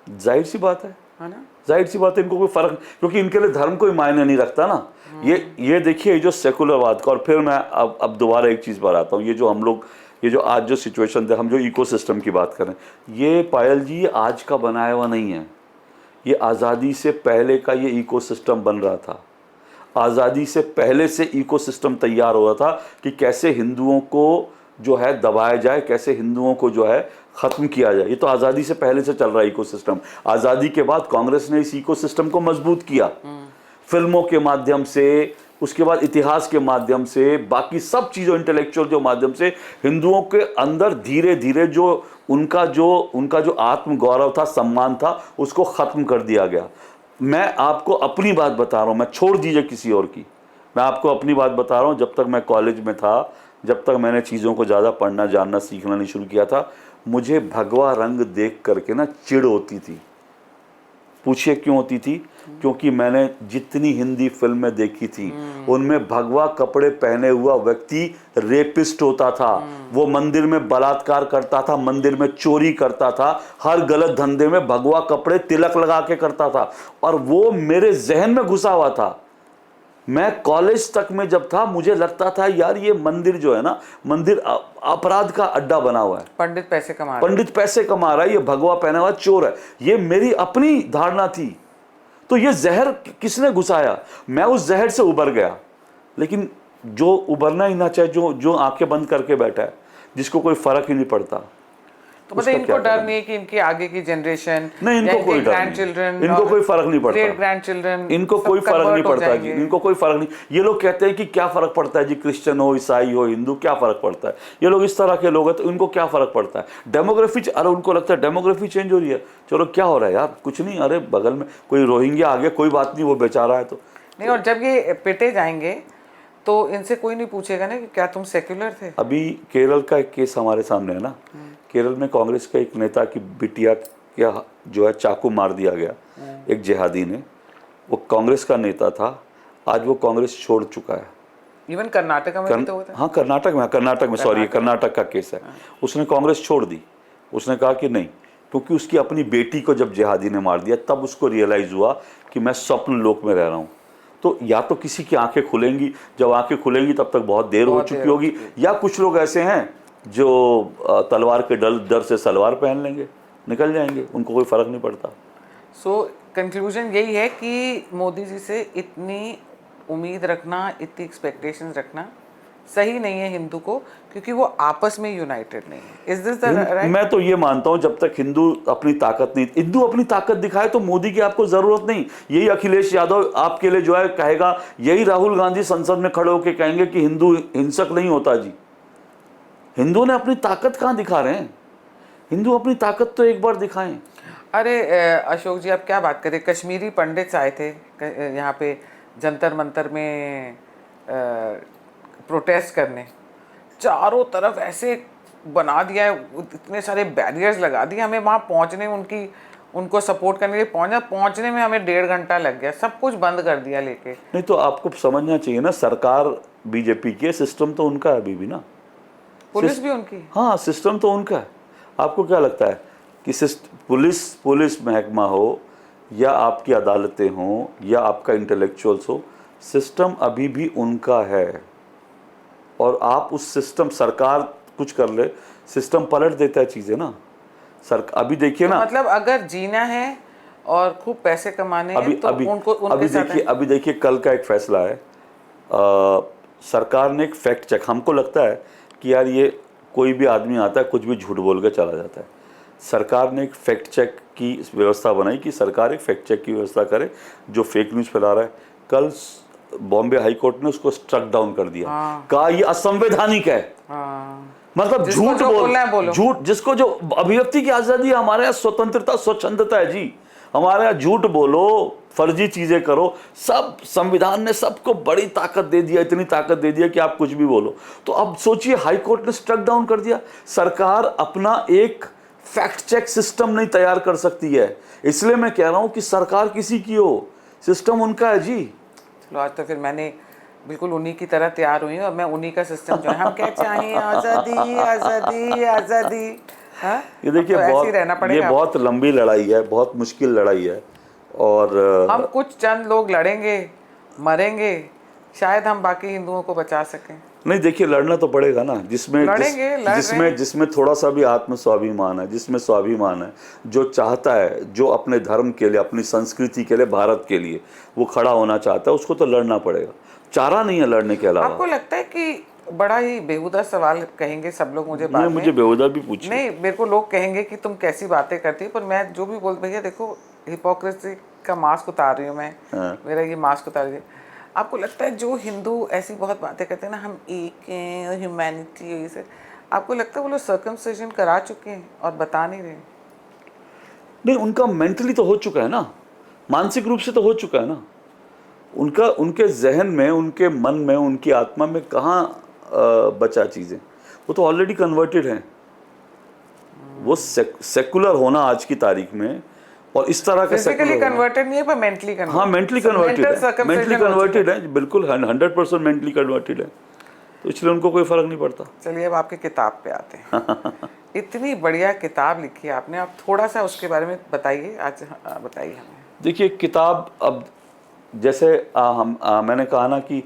जाहिर सी बात है ना, जाहिर सी बात है, इनको कोई फर्क, क्योंकि इनके लिए धर्म कोई मायने नहीं रखता ना। ये देखिए, ये जो सेकुलरवाद का, और फिर मैं अब दोबारा एक चीज़ पर आता हूँ, ये जो हम लोग, ये जो आज जो सिचुएशन थे, हम जो इकोसिस्टम की बात करें, ये पायल जी आज का बनाया हुआ नहीं है, ये आज़ादी से पहले का ये इकोसिस्टम बन रहा था। आज़ादी से पहले से इकोसिस्टम तैयार हो रहा था कि कैसे हिंदुओं को जो है दबाया जाए, कैसे हिंदुओं को जो है ख़त्म किया जाए। ये तो आज़ादी से पहले से चल रहा है इकोसिस्टम। आज़ादी के बाद कांग्रेस ने इस इकोसिस्टम को मजबूत किया, फिल्मों के माध्यम से, उसके बाद इतिहास के माध्यम से, बाकी सब चीज़ों, इंटेलेक्चुअल जो माध्यम से हिंदुओं के अंदर धीरे धीरे जो उनका जो आत्मगौरव था, सम्मान था, उसको ख़त्म कर दिया गया। मैं आपको अपनी बात बता रहा हूँ, मैं छोड़ दीजिए किसी और की, मैं आपको अपनी बात बता रहा हूँ। जब तक मैं कॉलेज में था, जब तक मैंने चीज़ों को ज़्यादा पढ़ना, जानना, सीखना नहीं शुरू किया था, मुझे भगवा रंग देख करके ना चिढ़ होती थी। पूछिए क्यों होती थी? क्योंकि मैंने जितनी हिंदी फिल्में देखी थी उनमें भगवा कपड़े पहने हुआ व्यक्ति रेपिस्ट होता था, वो मंदिर में बलात्कार करता था, मंदिर में चोरी करता था, हर गलत धंधे में भगवा कपड़े तिलक लगा के करता था, और वो मेरे जहन में घुसा हुआ था। मैं कॉलेज तक में जब था, मुझे लगता था यार ये मंदिर जो है ना, मंदिर अपराध का अड्डा बना हुआ है, पंडित पैसे कमा रहा है, ये भगवा पहना हुआ चोर है, ये मेरी अपनी धारणा थी। तो ये जहर किसने घुसाया? मैं उस जहर से उबर गया। लेकिन जो उबरना ही ना चाहे, जो आंखें बंद करके बैठा है, जिसको कोई फर्क ही नहीं पड़ता, तो मतलब इनको डर नहीं है कि इनकी आगे की जनरेशन, नहीं, इनको कोई डर नहीं, इनको कोई फर्क नहीं पड़ता, ग्रेट ग्रैंडचिल्ड्रन, इनको कोई फर्क नहीं पड़ता जी, इनको कोई फर्क नहीं। ये लोग कहते हैं कि क्या फर्क पड़ता है जी, क्रिश्चियन हो, ईसाई हो, हिंदू, क्या फर्क पड़ता है? ये लोग इस तरह के लोग हैं, तो इनको क्या फर्क पड़ता है? डेमोग्राफी, अरे उनको लगता है डेमोग्राफी चेंज हो रही है, चलो क्या हो रहा है यार, कुछ नहीं, अरे बगल में कोई रोहिंग्या आ गया, कोई बात नहीं, वो बेचारा है तो नहीं। और जब ये पिटे जाएंगे तो इनसे कोई नहीं पूछेगा ना कि क्या तुम सेक्युलर थे? अभी केरल का एक केस हमारे सामने है ना, केरल में कांग्रेस का एक नेता की बिटिया क्या जो है चाकू मार दिया गया एक जिहादी ने। वो कांग्रेस का नेता था, आज वो कांग्रेस छोड़ चुका है। इवन कर्नाटक में भी तो होता है। हाँ, कर्नाटक में सॉरी, कर्नाटक का केस है। उसने कांग्रेस छोड़ दी, उसने कहा कि नहीं, क्योंकि उसकी अपनी बेटी को जब जिहादी ने मार दिया तब उसको रियलाइज हुआ कि मैं स्वप्न लोक में रह रहा हूँ। तो या तो किसी की आंखें खुलेंगी, जब आंखें खुलेंगी तब तक बहुत देर हो चुकी होगी, या कुछ लोग ऐसे हैं जो तलवार के डर से सलवार पहन लेंगे, निकल जाएंगे, उनको कोई फर्क नहीं पड़ता। सो कंक्लूजन यही है कि मोदी जी से इतनी उम्मीद रखना, इतनी एक्सपेक्टेशंस रखना सही नहीं है हिंदू को, क्योंकि वो आपस में यूनाइटेड नहीं है। Is this the right? मैं तो ये मानता हूं जब तक हिंदू अपनी ताकत दिखाए तो मोदी की आपको जरूरत नहीं। यही अखिलेश यादव आपके लिए जो है कहेगा, यही राहुल गांधी संसद में खड़े होकर कहेंगे कि हिंदू हिंसक नहीं होता जी। हिंदू ने अपनी ताकत कहां दिखा रहे हैं? हिंदू अपनी ताकत तो एक बार दिखाएं। अरे अशोक जी, आप क्या बात करें, कश्मीरी पंडित आए थे यहाँ पे जंतर मंतर में प्रोटेस्ट करने, चारों तरफ ऐसे बना दिया है, इतने सारे बैरियर्स लगा दिए, हमें वहाँ पहुँचने, उनको सपोर्ट करने के लिए पहुँचने में हमें 1.5 घंटा लग गया, सब कुछ बंद कर दिया लेके। नहीं तो आपको समझना चाहिए ना, सरकार बीजेपी की, सिस्टम तो उनका है अभी भी ना, पुलिस भी उनकी। हाँ, सिस्टम तो उनका है। आपको क्या लगता है कि पुलिस महकमा हो या आपकी अदालतें हों या आपका इंटेलेक्चुअल्स हो, सिस्टम अभी भी उनका है। और आप उस सिस्टम, सरकार कुछ कर ले, सिस्टम पलट देता है चीज़ें ना। अभी देखिए ना, मतलब अगर जीना है और खूब पैसे कमाने हैं तो उनको अभी देखिए कल का एक फैसला है, सरकार ने एक फैक्ट चेक, हमको लगता है कि यार ये कोई भी आदमी आता है कुछ भी झूठ बोल के चला जाता है। सरकार ने एक फैक्ट चेक की व्यवस्था बनाई कि सरकार एक फैक्ट चेक की व्यवस्था करे जो फेक न्यूज़ फैला रहा है। कल बॉम्बे हाई कोर्ट ने उसको स्ट्रक डाउन कर दिया। कहा ये असंवैधानिक है। मतलब झूठ, जिसको जो अभिव्यक्ति की आजादी है, हमारे यहाँ स्वतंत्रता स्वच्छंदता है जी, हमारे यहाँ झूठ बोलो, फर्जी चीजें करो, सब संविधान ने सबको बड़ी ताकत दे दिया, इतनी ताकत दे दिया कि आप कुछ भी बोलो। तो अब सोचिए, हाई कोर्ट ने स्ट्रक डाउन कर दिया। सरकार अपना एक फैक्ट चेक सिस्टम नहीं तैयार कर सकती है, इसलिए मैं कह रहा हूं कि सरकार किसी की हो, सिस्टम उनका है जी। चलो, आज तो फिर मैंने बिल्कुल उन्हीं की तरह तैयार हुई और मैं उन्हीं का सिस्टम जो है, हम क्या चाहें, आज़ादी आज़ादी आज़ादी। ये देखिए, ये बहुत लंबी लड़ाई है, बहुत मुश्किल लड़ाई है, और हम कुछ चंद लोग लड़ेंगे, मरेंगे, शायद हम बाकी हिंदुओं को बचा सकें। नहीं, देखिए लड़ना तो पड़ेगा ना, जिसमें थोड़ा सा भी आत्म स्वाभिमान है, जिसमें स्वाभिमान है, जो चाहता है, जो अपने धर्म के लिए, अपनी संस्कृति के लिए, भारत के लिए वो खड़ा होना चाहता है, उसको तो लड़ना पड़ेगा, चारा नहीं है लड़ने के अलावा। आपको लगता है कि बड़ा ही बेहुदा सवाल कहेंगे सब लोग मुझे बाद में, मुझे बेहुदा भी पूछिए। नहीं, मेरे को लोग कहेंगे कि तुम कैसी बातें करती हो, पर मैं जो भी बोल, भैया देखो, हिपोक्रेसी का मास्क उतार रही हूँ मैं, मेरा ये मास्क उतार रही है। आपको लगता है जो हिंदू ऐसी बहुत बातें करते हैं ना, हम एक हैं और ह्यूमैनिटी है, ये आपको लगता है वो लोग सर्कमसिजन करा चुके हैं और बता नहीं रहे? नहीं, उनका मेंटली तो हो चुका है ना, मानसिक रूप से तो हो चुका है ना, उनके जहन में, उनके मन में, उनकी आत्मा में कहाँ बचा चीज़ें, वो तो ऑलरेडी कन्वर्टेड हैं। वो सेकुलर होना आज की तारीख में, और इस तरह का फिजिकली कन्वर्टेड नहीं है पर मेंटली कन्वर्टेड। हाँ, मेंटली कन्वर्टेड है बिल्कुल, 100% मेंटली कन्वर्टेड है, तो इसलिए उनको कोई फर्क नहीं पड़ता। चलिए अब आपकी किताब पे आते हैं। इतनी बढ़िया किताब लिखी है आपने, आप थोड़ा सा उसके बारे में बताइए, आज बताइए हमें। देखिए, किताब, अब जैसे मैंने कहा ना कि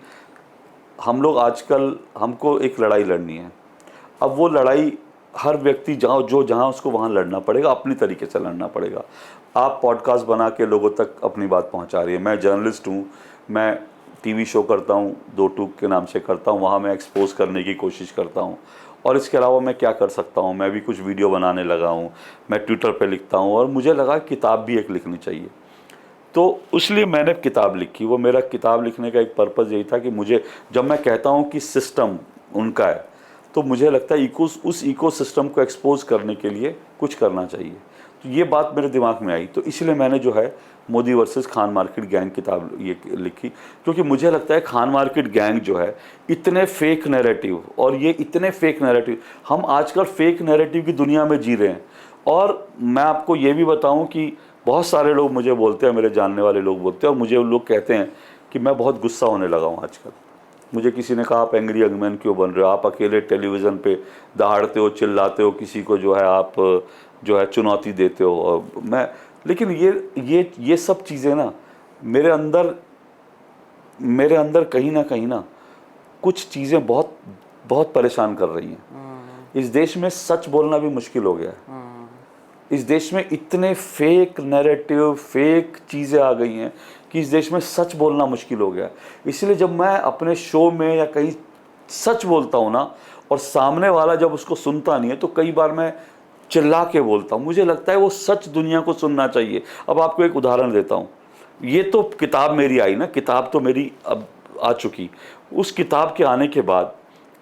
हम लोग आजकल, हमको एक लड़ाई लड़नी है। अब वो लड़ाई हर व्यक्ति जहाँ उसको वहाँ लड़ना पड़ेगा, अपनी तरीके से लड़ना पड़ेगा। आप पॉडकास्ट बना के लोगों तक अपनी बात पहुँचा रही है, मैं जर्नलिस्ट हूँ, मैं टीवी शो करता हूँ, दो टूक के नाम से करता हूँ, वहाँ मैं एक्सपोज करने की कोशिश करता हूँ। और इसके अलावा मैं क्या कर सकता हूँ, मैं भी कुछ वीडियो बनाने लगा हूँ, मैं ट्विटर पे लिखता हूँ, और मुझे लगा किताब भी एक लिखनी चाहिए, तो इसलिए मैंने किताब लिखी। वो मेरा किताब लिखने का एक पर्पज़ यही था कि मुझे, जब मैं कहता हूँ कि सिस्टम उनका है, तो मुझे लगता है उस इकोसिस्टम को एक्सपोज करने के लिए कुछ करना चाहिए। तो ये बात मेरे दिमाग में आई, तो इसलिए मैंने जो है Modi versus Khan market gang किताब ये लिखी, क्योंकि मुझे लगता है खान मार्केट गैंग जो है, इतने फेक नैरेटिव, और ये इतने फेक नैरेटिव, हम आजकल फेक नैरेटिव की दुनिया में जी रहे हैं। और मैं आपको ये भी बताऊं कि बहुत सारे लोग मुझे बोलते हैं, मेरे जानने वाले लोग बोलते हैं, और मुझे लोग कहते हैं कि मैं बहुत गुस्सा होने लगा हूँ आजकल। मुझे किसी ने कहा, आप एंग्री यंगमैन क्यों बन रहे हो, आप अकेले टेलीविज़न पे दहाड़ते हो, चिल्लाते हो, किसी को जो है आप जो है चुनौती देते हो। और मैं, लेकिन ये सब चीज़ें ना मेरे अंदर मेरे अंदर कहीं ना कुछ चीज़ें बहुत बहुत परेशान कर रही हैं। इस देश में सच बोलना भी मुश्किल हो गया है। इस देश में इतने फेक नैरेटिव, फेक चीज़ें आ गई हैं कि इस देश में सच बोलना मुश्किल हो गया है। इसलिए जब मैं अपने शो में या कहीं सच बोलता हूँ ना, और सामने वाला जब उसको सुनता नहीं है, तो कई बार मैं चिल्ला के बोलता हूँ। मुझे लगता है वो सच दुनिया को सुनना चाहिए। अब आपको एक उदाहरण देता हूँ। ये तो किताब मेरी आई ना, किताब तो मेरी अब आ चुकी। उस किताब के आने के बाद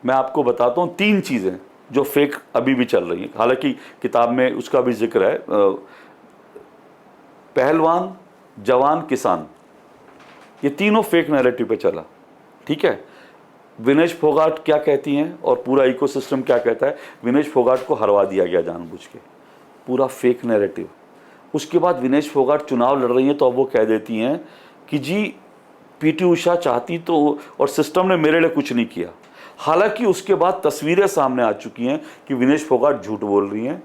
मैं आपको बताता हूँ 3 चीज़ें जो फेक अभी भी चल रही हैं। हालांकि किताब में उसका भी जिक्र है। पहलवान, जवान, किसान, ये तीनों फेक नैरेटिव पे चला। ठीक है, विनेश फोगाट क्या कहती हैं और पूरा इकोसिस्टम क्या कहता है। विनेश फोगाट को हरवा दिया गया जानबूझ के, पूरा फेक नैरेटिव। उसके बाद विनेश फोगाट चुनाव लड़ रही हैं, तो अब वो कह देती हैं कि जी पीटी उषा चाहती तो, और सिस्टम ने मेरे लिए कुछ नहीं किया। हालांकि उसके बाद तस्वीरें सामने आ चुकी हैं कि विनेश फोगाट झूठ बोल रही हैं।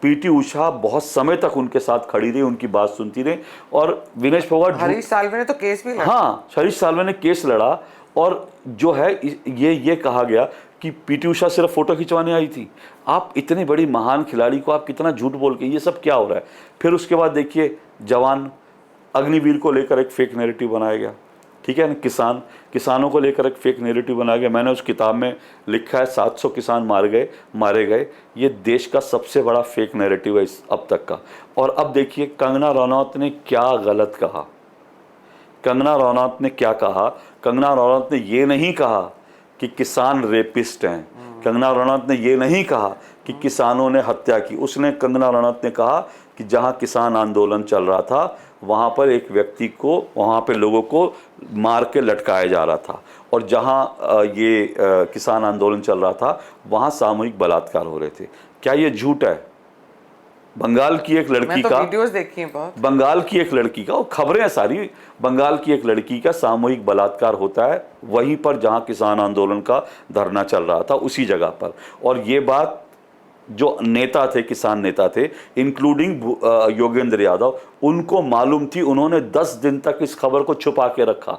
पीटी उषा बहुत समय तक उनके साथ खड़ी रही, उनकी बात सुनती रही, और विनेश फोगाट हरीश साल्वे ने तो केस भी लड़ा। हाँ, हरीश साल्वे ने केस लड़ा, और जो है ये कहा गया कि पीटी उषा सिर्फ फोटो खिंचवाने आई थी। आप इतनी बड़ी महान खिलाड़ी को आप कितना झूठ बोल के, ये सब क्या हो रहा है। फिर उसके बाद देखिए जवान, अग्निवीर को लेकर एक फेक नैरेटिव बनाया गया। ठीक है ना, किसानों को लेकर एक फेक नैरेटिव बनाया गया। मैंने उस किताब में लिखा है 700 किसान मारे गए। ये देश का सबसे बड़ा फेक नैरेटिव है अब तक का। और अब देखिए कंगना रनौत ने क्या गलत कहा। कंगना रनौत ने क्या कहा? कंगना रनौत ने ये नहीं कहा कि किसान रेपिस्ट हैं। कंगना रनौत ने ये नहीं कहा कि किसानों ने हत्या की। उसने, कंगना रनौत ने कहा कि जहां किसान आंदोलन चल रहा था वहां पर एक व्यक्ति को, वहां पे लोगों को मार के लटकाया जा रहा था, और जहां ये किसान आंदोलन चल रहा था वहां सामूहिक बलात्कार हो रहे थे। क्या ये झूठ है? बंगाल की एक लड़की तो का, वीडियोस देखी हैं बहुत, बंगाल की एक लड़की का, और खबरें हैं सारी, बंगाल की एक लड़की का सामूहिक बलात्कार होता है वहीं पर जहां किसान आंदोलन का धरना चल रहा था, उसी जगह पर। और ये बात जो नेता थे, किसान नेता थे, इंक्लूडिंग योगेंद्र यादव, उनको मालूम थी। उन्होंने 10 दिन तक इस खबर को छुपा के रखा।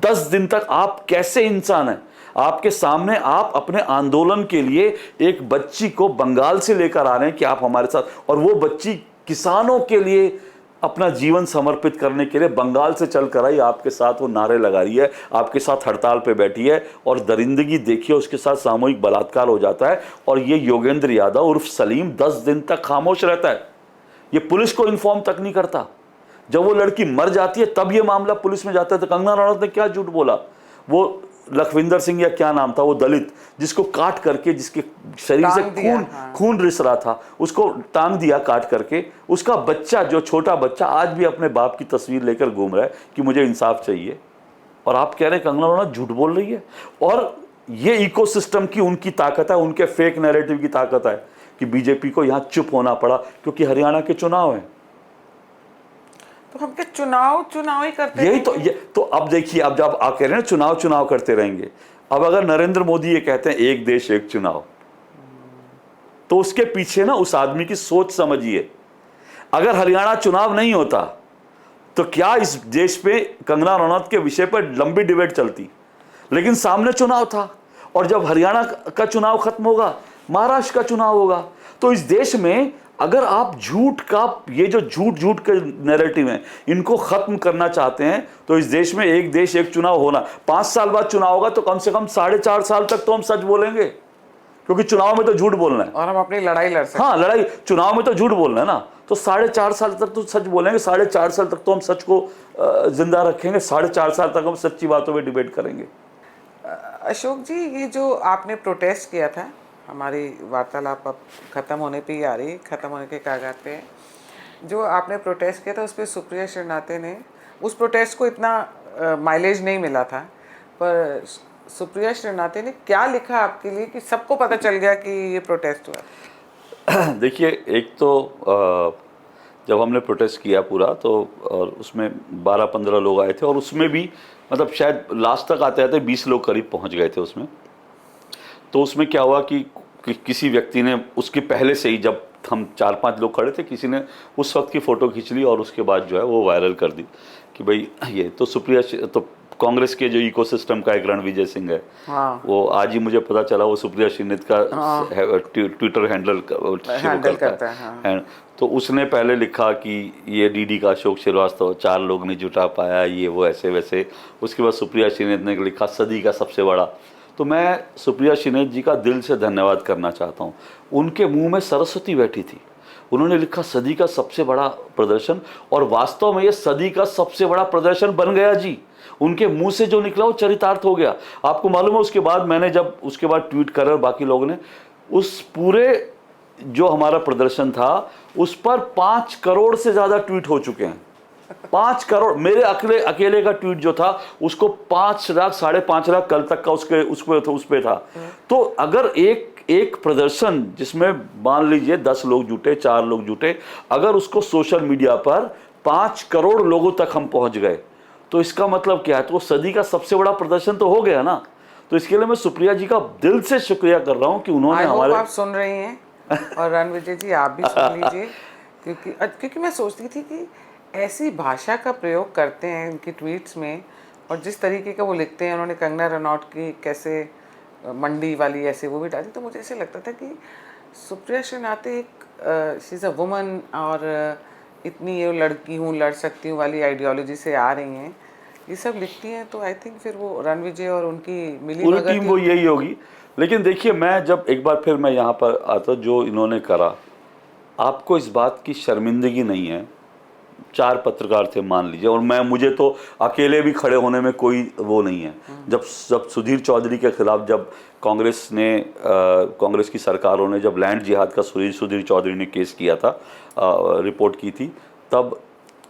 10 दिन तक। आप कैसे इंसान हैं? आपके सामने आप अपने आंदोलन के लिए एक बच्ची को बंगाल से लेकर आ रहे हैं कि आप हमारे साथ, और वो बच्ची किसानों के लिए अपना जीवन समर्पित करने के लिए बंगाल से चल कर आई, आपके साथ वो नारे लगा रही है, आपके साथ हड़ताल पे बैठी है, और दरिंदगी देखिए, उसके साथ सामूहिक बलात्कार हो जाता है। और ये योगेंद्र यादव उर्फ सलीम 10 दिन तक खामोश रहता है। ये पुलिस को इन्फॉर्म तक नहीं करता। जब वो लड़की मर जाती है तब ये मामला पुलिस में जाता है। तो कंगना रनौत ने क्या झूठ बोला? वो लखविंदर सिंह या क्या नाम था वो दलित, जिसको काट करके, जिसके शरीर से खून रिस रहा था, उसको टांग दिया काट करके। उसका बच्चा, जो छोटा बच्चा, आज भी अपने बाप की तस्वीर लेकर घूम रहा है कि मुझे इंसाफ चाहिए। और आप कह रहे हैं कंगना रनौत झूठ बोल रही है। और ये इकोसिस्टम की उनकी ताकत है, उनके फेक नैरेटिव की ताकत है कि बीजेपी को यहाँ चुप होना पड़ा क्योंकि हरियाणा के चुनाव हैं। तो हम क्या चुनाव ही करते यही तो, ये तो अब देखिए, अब जब आप कह रहे हैं चुनाव करते रहेंगे, अब अगर नरेंद्र मोदी ये कहते हैं एक देश एक चुनाव, तो उसके पीछे ना उस आदमी की सोच समझिए। अगर हरियाणा चुनाव नहीं होता तो क्या इस देश पे कंगना रनौत के विषय पर लंबी डिबेट चलती? लेकिन सामने चुनाव था, और जब हरियाणा का चुनाव खत्म होगा, महाराष्ट्र का चुनाव होगा। तो इस देश में अगर आप झूठ का, ये जो झूठ के नैरेटिव हैं, इनको खत्म करना चाहते हैं, तो इस देश में एक देश एक चुनाव होना। 5 साल बाद चुनाव होगा तो कम से कम 4.5 साल तक तो हम सच बोलेंगे, क्योंकि चुनाव में तो झूठ बोलना है और हम अपनी लड़ाई लड़ सकते हैं। हाँ, लड़ाई, चुनाव में तो झूठ बोलना है ना। तो 4.5 साल तक तो सच बोलेंगे। 4.5 साल तक तो हम सच को जिंदा रखेंगे। 4.5 साल तक हम सच्ची बातों पर डिबेट करेंगे। अशोक जी, ये जो आपने प्रोटेस्ट किया था, हमारी वार्तालाप अब ख़त्म होने पे ही आ रही, ख़त्म होने के कागाज पे है। जो आपने प्रोटेस्ट किया था उस पर सुप्रिया श्रीनाथे ने, उस प्रोटेस्ट को इतना माइलेज नहीं मिला था, पर सुप्रिया श्रीनाथे ने क्या लिखा आपके लिए कि सबको पता चल गया कि ये प्रोटेस्ट हुआ? देखिए, एक तो जब हमने प्रोटेस्ट किया पूरा, तो और उसमें 12-15 लोग आए थे, और उसमें भी मतलब शायद लास्ट तक आते आते 20 लोग करीब पहुंच गए थे उसमें। तो उसमें क्या हुआ कि किसी व्यक्ति ने उसके पहले से ही, जब हम 4-5 लोग खड़े थे, किसी ने उस वक्त की फ़ोटो खींच ली और उसके बाद जो है वो वायरल कर दी कि भाई ये तो सुप्रिया, तो कांग्रेस के जो इकोसिस्टम का एक रणविजय सिंह है, हाँ। वो आज ही मुझे पता चला वो सुप्रिया श्रीनित का ट्विटर हैंडल शुरू करता है। हाँ। तो उसने पहले लिखा कि ये डीडी का अशोक श्रीवास्तव 4 लोग नहीं जुटा पाया, ये वो ऐसे वैसे। उसके बाद सुप्रिया श्रीनित ने लिखा सदी का सबसे बड़ा। तो मैं सुप्रिया श्रीनित जी का दिल से धन्यवाद करना चाहता हूँ। उनके मुंह में सरस्वती बैठी थी, उन्होंने लिखा सदी का सबसे बड़ा प्रदर्शन, और वास्तव में ये सदी का सबसे बड़ा प्रदर्शन बन गया जी। उनके मुंह से जो निकला वो चरितार्थ हो गया। आपको मालूम है उसके बाद मैंने जब उसके बाद ट्वीट करा और बाकी लोगों ने, उस पूरे जो हमारा प्रदर्शन था उस पर 5 करोड़ से ज्यादा ट्वीट हो चुके हैं। 5 करोड़। मेरे अकेले का ट्वीट जो था उसको 5 लाख 5.5 लाख कल तक का उस पे था। तो अगर एक प्रदर्शन जिसमें मान लीजिए 10 लोग जुटे, 4 लोग जुटे, अगर उसको सोशल मीडिया पर 5 करोड़ लोगों तक हम पहुंच गए, तो इसका मतलब क्या है? तो सदी का सबसे बड़ा प्रदर्शन तो हो गया ना। तो इसके लिए मैं सुप्रिया जी का दिल से शुक्रिया कर रहा हूं कि उन्होंने हमारे, आप सुन रही हैं और रणविजय जी आप भी सुन लीजिए, क्योंकि मैं सोचती थी कि ऐसी भाषा का प्रयोग करते हैं इनकी ट्वीट्स में, और जिस तरीके का वो लिखते हैं, उन्होंने कंगना रनौत की कैसे मंडी वाली ऐसे वो भी डाली, तो मुझे ऐसे लगता था कि सुप्रिया श्रीनाथ एक शी इज़ अ वुमन, और इतनी ये लड़की हूँ, लड़ सकती हूँ वाली आइडियोलॉजी से आ रही हैं, ये सब लिखती हैं। तो आई थिंक फिर वो रणविजय और उनकी मिली पूरी टीम वो यही होगी। लेकिन देखिए, मैं जब एक बार फिर मैं यहाँ पर आता, जो इन्होंने करा, आपको इस बात की शर्मिंदगी नहीं है? 4 पत्रकार थे मान लीजिए, और मुझे तो अकेले भी खड़े होने में कोई वो नहीं है। जब सुधीर चौधरी के खिलाफ जब कांग्रेस की सरकारों ने जब लैंड जिहाद का सुधीर चौधरी ने केस किया था, रिपोर्ट की थी, तब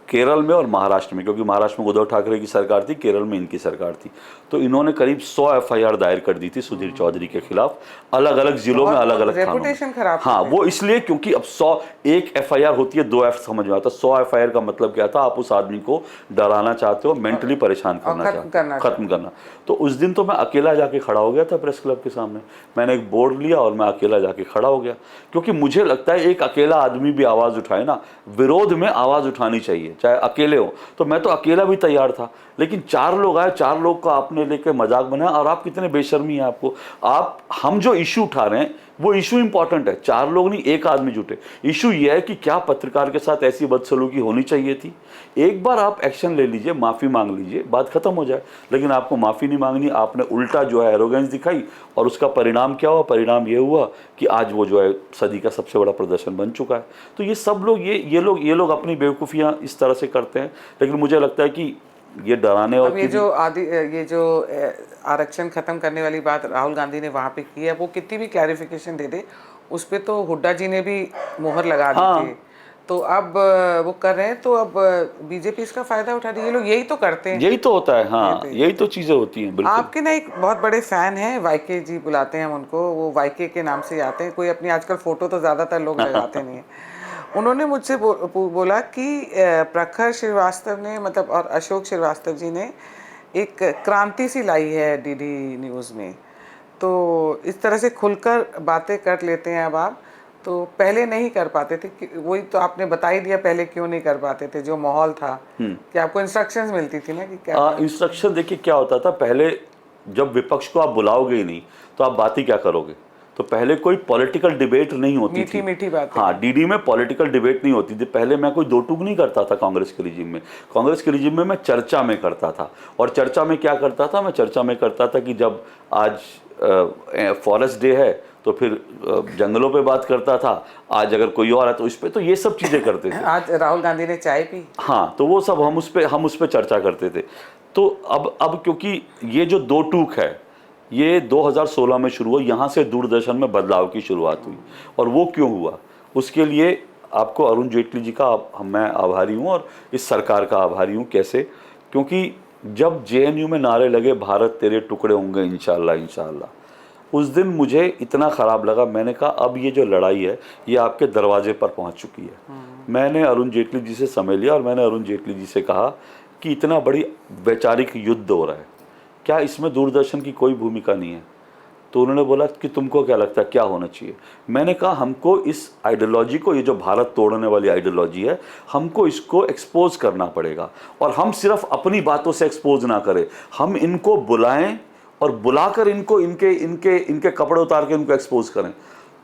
केरल में और महाराष्ट्र में, क्योंकि महाराष्ट्र में उद्धव ठाकरे की सरकार थी, केरल में इनकी सरकार थी, तो इन्होंने करीब 100 एफआईआर दायर कर दी थी सुधीर चौधरी के खिलाफ, अलग अलग जिलों में, अलग अलग थानों में। हाँ, वो इसलिए क्योंकि अब 101 एफआईआर होती है, 2 एफ समझ में आता। 100 एफआईआर का मतलब क्या था? आप उस आदमी को डराना चाहते हो, मेंटली परेशान करना चाहते हो, खत्म करना। तो उस दिन तो मैं अकेला जाके खड़ा हो गया था प्रेस क्लब के सामने, मैंने एक बोर्ड लिया और मैं अकेला जाके खड़ा हो गया, क्योंकि मुझे लगता है एक अकेला आदमी भी आवाज उठाए ना, विरोध में आवाज उठानी चाहिए, चाहे अकेले हो। तो मैं तो अकेला भी तैयार था, लेकिन 4 लोग आए, 4 लोग का आपने लेके मजाक बनाया। और आप कितने बेशर्मी है आपको। हम जो इशू उठा रहे हैं वो इशू इंपॉर्टेंट है, 4 लोग नहीं, एक आदमी जुटे। इशू ये है कि क्या पत्रकार के साथ ऐसी बदसलूकी होनी चाहिए थी? एक बार आप एक्शन ले लीजिए, माफी मांग लीजिए, बात खत्म हो जाए। लेकिन आपको माफी नहीं मांगनी, आपने उल्टा जो है एरोगेंस दिखाई, और उसका परिणाम क्या हुआ? परिणाम ये हुआ कि आज वो जो है सदी का सबसे बड़ा प्रदर्शन बन चुका है। तो ये सब लोग ये लोग अपनी बेवकूफ़ियाँ इस तरह से करते हैं। लेकिन मुझे लगता है कि ये डराने और ये जो आरक्षण खत्म करने वाली बात राहुल गांधी ने वहाँ पे की है, वो कितनी भी क्लैरिफिकेशन दे दे, उस पर तो हुड्डा जी ने भी मोहर लगा दी थी। तो अब वो कर रहे हैं, तो अब बीजेपी इसका फायदा उठा रही है। ये लोग यही तो करते हैं, यही तो होता है। हाँ, यही तो चीजें होती हैं। बिल्कुल। आपके ना एक बहुत बड़े फैन हैं, वाईके जी बुलाते हैं हम उनको, वो वाईके के नाम से आते हैं। कोई अपनी आजकल फोटो तो ज्यादातर लोग लगाते नहीं है। उन्होंने मुझसे बोला कि प्रखर श्रीवास्तव ने, मतलब, और अशोक श्रीवास्तव जी ने एक क्रांति सी लाई है डीडी न्यूज़ में। तो इस तरह से खुलकर बातें कर लेते हैं अब आप, तो पहले नहीं कर पाते थे। वही तो आपने बता ही दिया पहले क्यों नहीं कर पाते थे, जो माहौल था कि आपको इंस्ट्रक्शंस मिलती थी ना कि क्या इंस्ट्रक्शन। देखिए क्या होता था पहले, जब विपक्ष को आप बुलाओगे ही नहीं तो आप बात ही क्या करोगे? तो पहले कोई पॉलिटिकल डिबेट नहीं होती थी। मीठी बात। हाँ, डीडी में पॉलिटिकल डिबेट नहीं होती थी। पहले मैं कोई 2 टूक नहीं करता था कांग्रेस के रिजिम में। कांग्रेस के रिजिम में मैं चर्चा में करता था। और चर्चा में क्या करता था? मैं चर्चा में करता था कि जब आज फॉरेस्ट डे है तो फिर जंगलों पे बात करता था, आज अगर कोई और है तो इस पे, तो ये सब चीज़ें करते थे। आज राहुल गांधी ने चाय पी, हाँ, तो वो सब हम उस पे चर्चा करते थे। तो अब क्योंकि ये जो 2 टूक है ये 2016 में शुरू हुआ, यहाँ से दूरदर्शन में बदलाव की शुरुआत हुई। और वो क्यों हुआ, उसके लिए आपको अरुण जेटली जी का मैं आभारी हूँ, और इस सरकार का आभारी हूँ। कैसे? क्योंकि जब जेएनयू में नारे लगे, भारत तेरे टुकड़े होंगे इंशाल्लाह इंशाल्लाह, उस दिन मुझे इतना ख़राब लगा। मैंने कहा अब ये जो लड़ाई है ये आपके दरवाजे पर पहुँच चुकी है। मैंने अरुण जेटली जी से समय लिया और मैंने अरुण जेटली जी से कहा कि इतना बड़ी वैचारिक युद्ध हो रहा है, क्या इसमें दूरदर्शन की कोई भूमिका नहीं है? तो उन्होंने बोला कि तुमको क्या लगता है क्या होना चाहिए। मैंने कहा हमको इस आइडियोलॉजी को, ये जो भारत तोड़ने वाली आइडियोलॉजी है, हमको इसको एक्सपोज करना पड़ेगा। और हम सिर्फ अपनी बातों से एक्सपोज ना करें, हम इनको बुलाएं और बुलाकर इनको इनके इनके इनके कपड़े उतार के इनको एक्सपोज करें।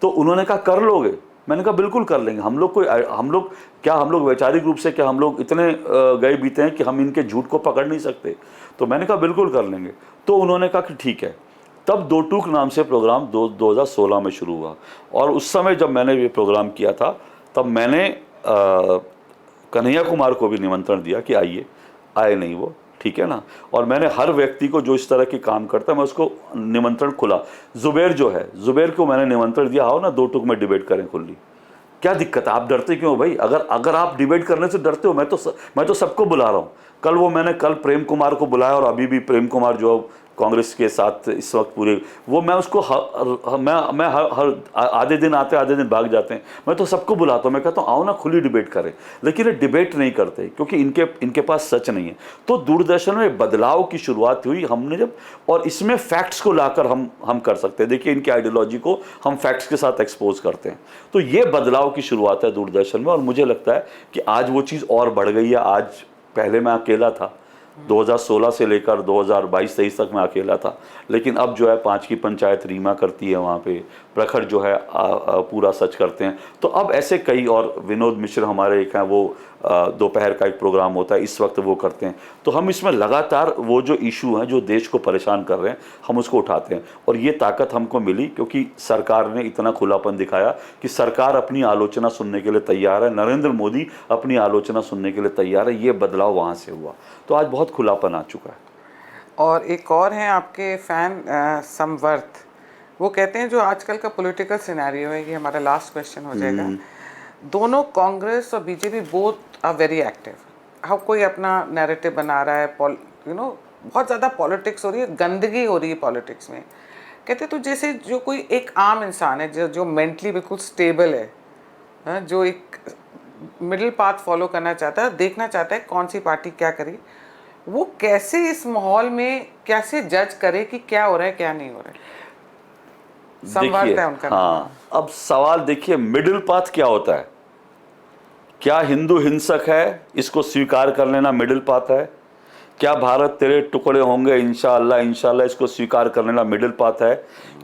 तो उन्होंने कहा कर लोगे? मैंने कहा बिल्कुल कर लेंगे। हम लोग वैचारिक रूप से क्या हम लोग इतने गए बीते हैं कि हम इनके झूठ को पकड़ नहीं सकते? तो मैंने कहा बिल्कुल कर लेंगे। तो उन्होंने कहा कि ठीक है। तब दो टूक नाम से प्रोग्राम 2016 में शुरू हुआ। और उस समय जब मैंने ये प्रोग्राम किया था, तब मैंने कन्हैया कुमार को भी निमंत्रण दिया कि आइए, आए नहीं वो, ठीक है ना। और मैंने हर व्यक्ति को जो इस तरह की काम करता है, मैं उसको निमंत्रण खुला। जुबेर को मैंने निमंत्रण दिया, आओ ना 2 टूक में डिबेट करें खुली। क्या दिक्कत है? आप डरते क्यों भाई? अगर आप डिबेट करने से डरते हो, मैं तो सबको बुला रहा हूँ। कल प्रेम कुमार को बुलाया, और अभी भी प्रेम कुमार जो कांग्रेस के साथ इस वक्त पूरे, वो मैं उसको मैं हर आधे दिन आते आधे दिन भाग जाते हैं। मैं तो सबको बुलाता हूँ, मैं कहता हूँ आओ ना खुली डिबेट करें। लेकिन ये डिबेट नहीं करते क्योंकि इनके पास सच नहीं है। तो दूरदर्शन में बदलाव की शुरुआत हुई हमने जब, और इसमें फैक्ट्स को लाकर हम कर सकते हैं। देखिए इनकी आइडियोलॉजी को हम फैक्ट्स के साथ एक्सपोज करते हैं। तो ये बदलाव की शुरुआत है दूरदर्शन में, और मुझे लगता है कि आज वो चीज़ और बढ़ गई है। आज, पहले मैं अकेला था, 2016 से लेकर 2022-23 तक मैं अकेला था, लेकिन अब जो है 5 की पंचायत रीमा करती है, वहाँ पे प्रखर जो है पूरा सच करते हैं। तो अब ऐसे कई, और विनोद मिश्र हमारे एक हैं, वो दोपहर का एक प्रोग्राम होता है, इस वक्त वो करते हैं। तो हम इसमें लगातार वो जो इशू हैं जो देश को परेशान कर रहे हैं, हम उसको उठाते हैं। और ये ताकत हमको मिली क्योंकि सरकार ने इतना खुलापन दिखाया कि सरकार अपनी आलोचना सुनने के लिए तैयार है, नरेंद्र मोदी अपनी आलोचना सुनने के लिए तैयार है। ये बदलाव वहाँ से हुआ, तो आज बहुत खुलापन आ चुका है। और एक और हैं आपके फैन, समवर्थ, वो कहते हैं जो आजकल का पॉलिटिकल सिनेरियो है, ये हमारा लास्ट क्वेश्चन हो जाएगा, दोनों कांग्रेस और BJP both are very active. हर कोई अपना नैरेटिव बना रहा है, बहुत ज़्यादा पॉलिटिक्स हो रही है, गंदगी हो रही है पॉलिटिक्स में। कहते तो जैसे जो कोई एक आम इंसान है जो मेंटली बिल्कुल स्टेबल है, जो एक मिडिल पाथ फॉलो करना चाहता है, देखना चाहता है कौन सी पार्टी क्या करी, वो कैसे इस माहौल में कैसे जज करे कि क्या हो रहा है क्या नहीं हो रहा है? संवर्त है उनका। हाँ, अब सवाल देखिए, मिडिल पाथ क्या होता है? क्या हिंदू हिंसक है, इसको स्वीकार कर लेना मिडिल पाथ है? क्या भारत तेरे टुकड़े होंगे इंशाअल्लाह इंशाअल्लाह, इसको स्वीकार कर लेना मिडिल पाथ है?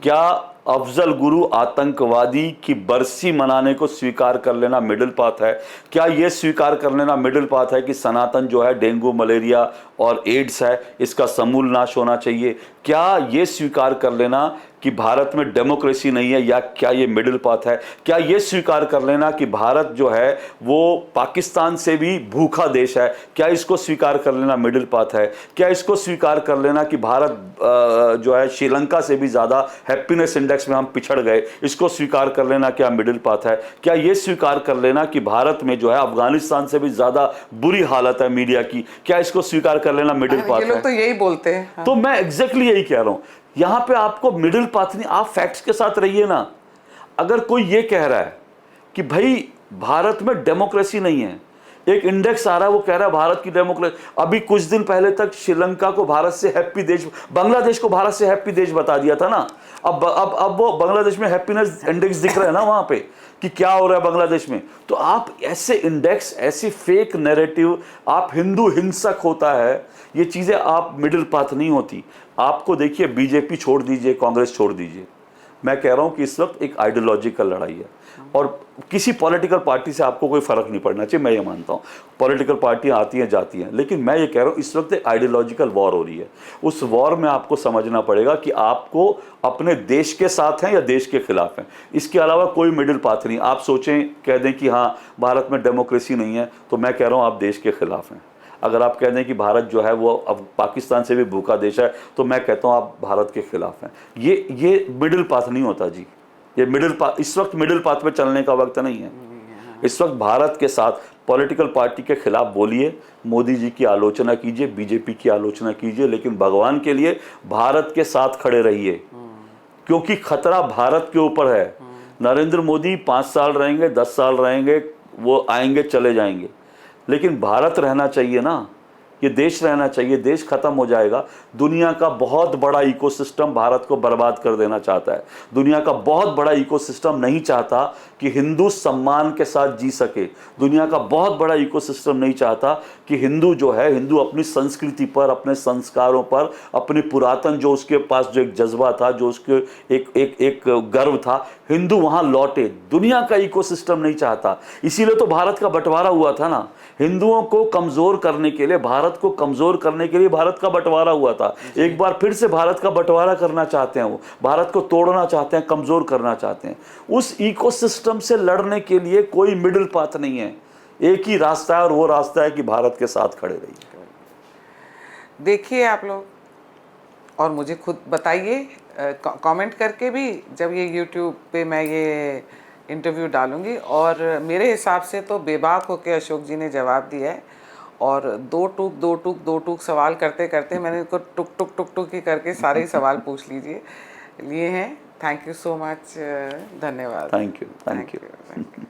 क्या अफजल गुरु आतंकवादी की बरसी मनाने को स्वीकार कर लेना मिडिल पाथ है? क्या ये स्वीकार कर लेना मिडिल पाथ है कि सनातन जो है डेंगू, मलेरिया और एड्स है, इसका समूल नाश होना चाहिए? क्या ये स्वीकार कर लेना कि भारत में डेमोक्रेसी नहीं है, या क्या ये मिडिल पाथ है? क्या ये स्वीकार कर लेना कि भारत जो है वो पाकिस्तान से भी भूखा देश है, क्या इसको स्वीकार कर लेना मिडिल पाथ है? क्या इसको स्वीकार कर लेना कि भारत जो है श्रीलंका से भी ज़्यादा हैप्पीनेस इंडेक्स में हम पिछड़ गए, इसको स्वीकार कर लेना क्या मिडिल पाथ है? क्या ये स्वीकार कर लेना कि भारत में जो है अफगानिस्तान से भी ज़्यादा बुरी हालत है मीडिया की, क्या इसको स्वीकार कर लेना मिडिल पाथ है? ये लोग तो यही बोलते हैं। हाँ। तो मैं एग्जैक्टली यही कह रहा हूं, यहां पे आपको मिडिल पाथ नहीं, आप फैक्ट्स के साथ रहिए ना। अगर कोई ये कह रहा है कि भाई भारत में डेमोक्रेसी नहीं है, एक इंडेक्स आ रहा है वो कह रहा है भारत की डेमोक्रेसी, अभी कुछ दिन पहले तक श्रीलंका को भारत से हैप्पी देश, बांग्लादेश को भारत से हैप्पी देश बता दिया था ना। अब वो बांग्लादेश में हैप्पीनेस इंडेक्स दिख रहा है ना वहां पे कि क्या हो रहा है बांग्लादेश में। तो आप ऐसे इंडेक्स, ऐसी फेक नैरेटिव, आप हिंदू हिंसक होता है, ये चीजें आप मिडिल पाथ नहीं होती। आपको देखिए, बीजेपी छोड़ दीजिए, कांग्रेस छोड़ दीजिए, मैं कह रहा हूं कि इस वक्त एक आइडियोलॉजिकल लड़ाई है, और किसी पॉलिटिकल पार्टी से आपको कोई फर्क नहीं पड़ना चाहिए। मैं ये मानता हूं पॉलिटिकल पार्टियां आती हैं जाती हैं, लेकिन मैं ये कह रहा हूं इस वक्त एक आइडियोलॉजिकल वॉर हो रही है। उस वॉर में आपको समझना पड़ेगा कि आपको अपने देश के साथ हैं या देश के खिलाफ हैं। इसके अलावा कोई मिडिल पाथ नहीं। आप सोचें, कह दें कि हाँ भारत में डेमोक्रेसी नहीं है, तो मैं कह रहा हूँ आप देश के खिलाफ हैं। अगर आप कह दें कि भारत जो है वो अब पाकिस्तान से भी भूखा देश है, तो मैं कहता हूँ आप भारत के खिलाफ हैं। ये मिडिल पाथ नहीं होता जी। ये मिडिल पाथ, इस वक्त मिडिल पाथ पे चलने का वक्त नहीं है। इस वक्त भारत के साथ पॉलिटिकल पार्टी के खिलाफ बोलिए, मोदी जी की आलोचना कीजिए, बीजेपी की आलोचना कीजिए, लेकिन भगवान के लिए भारत के साथ खड़े रहिए, क्योंकि खतरा भारत के ऊपर है। नरेंद्र मोदी 5 साल रहेंगे, 10 साल रहेंगे, वो आएंगे चले जाएंगे, लेकिन भारत रहना चाहिए ना। ये देश रहना चाहिए, देश खत्म हो जाएगा। दुनिया का बहुत बड़ा इकोसिस्टम भारत को बर्बाद कर देना चाहता है। दुनिया का बहुत बड़ा इकोसिस्टम नहीं चाहता कि हिंदू सम्मान के साथ जी सके। दुनिया का बहुत बड़ा इकोसिस्टम नहीं चाहता कि हिंदू जो है, हिंदू अपनी संस्कृति पर, अपने संस्कारों पर, अपने पुरातन जो उसके पास जो एक जज्बा था, जो उसके एक गर्व था, हिंदू वहां लौटे। दुनिया का इकोसिस्टम नहीं चाहता। इसीलिए तो भारत का बंटवारा हुआ था ना। हिंदुओं को कमजोर करने के लिए, भारत को कमजोर करने के लिए भारत का बंटवारा हुआ था। एक बार फिर से भारत का बंटवारा करना चाहते हैं, वो भारत को तोड़ना चाहते हैं, कमजोर करना चाहते हैं। उस इकोसिस्टम से लड़ने के लिए कोई मिडिल पाथ नहीं है। एक ही रास्ता है और वो रास्ता है कि भारत के साथ खड़े रहिए। देखिए आप लोग, और मुझे खुद बताइए कमेंट करके भी, जब ये यूट्यूब पे मैं ये इंटरव्यू डालूंगी। और मेरे हिसाब से तो बेबाक होके अशोक जी ने जवाब दिया है। और दो टूक सवाल करते करते मैंने इनको टुक ही करके सारे ही सवाल पूछ लिए हैं। थैंक यू सो मच, धन्यवाद। Thank you.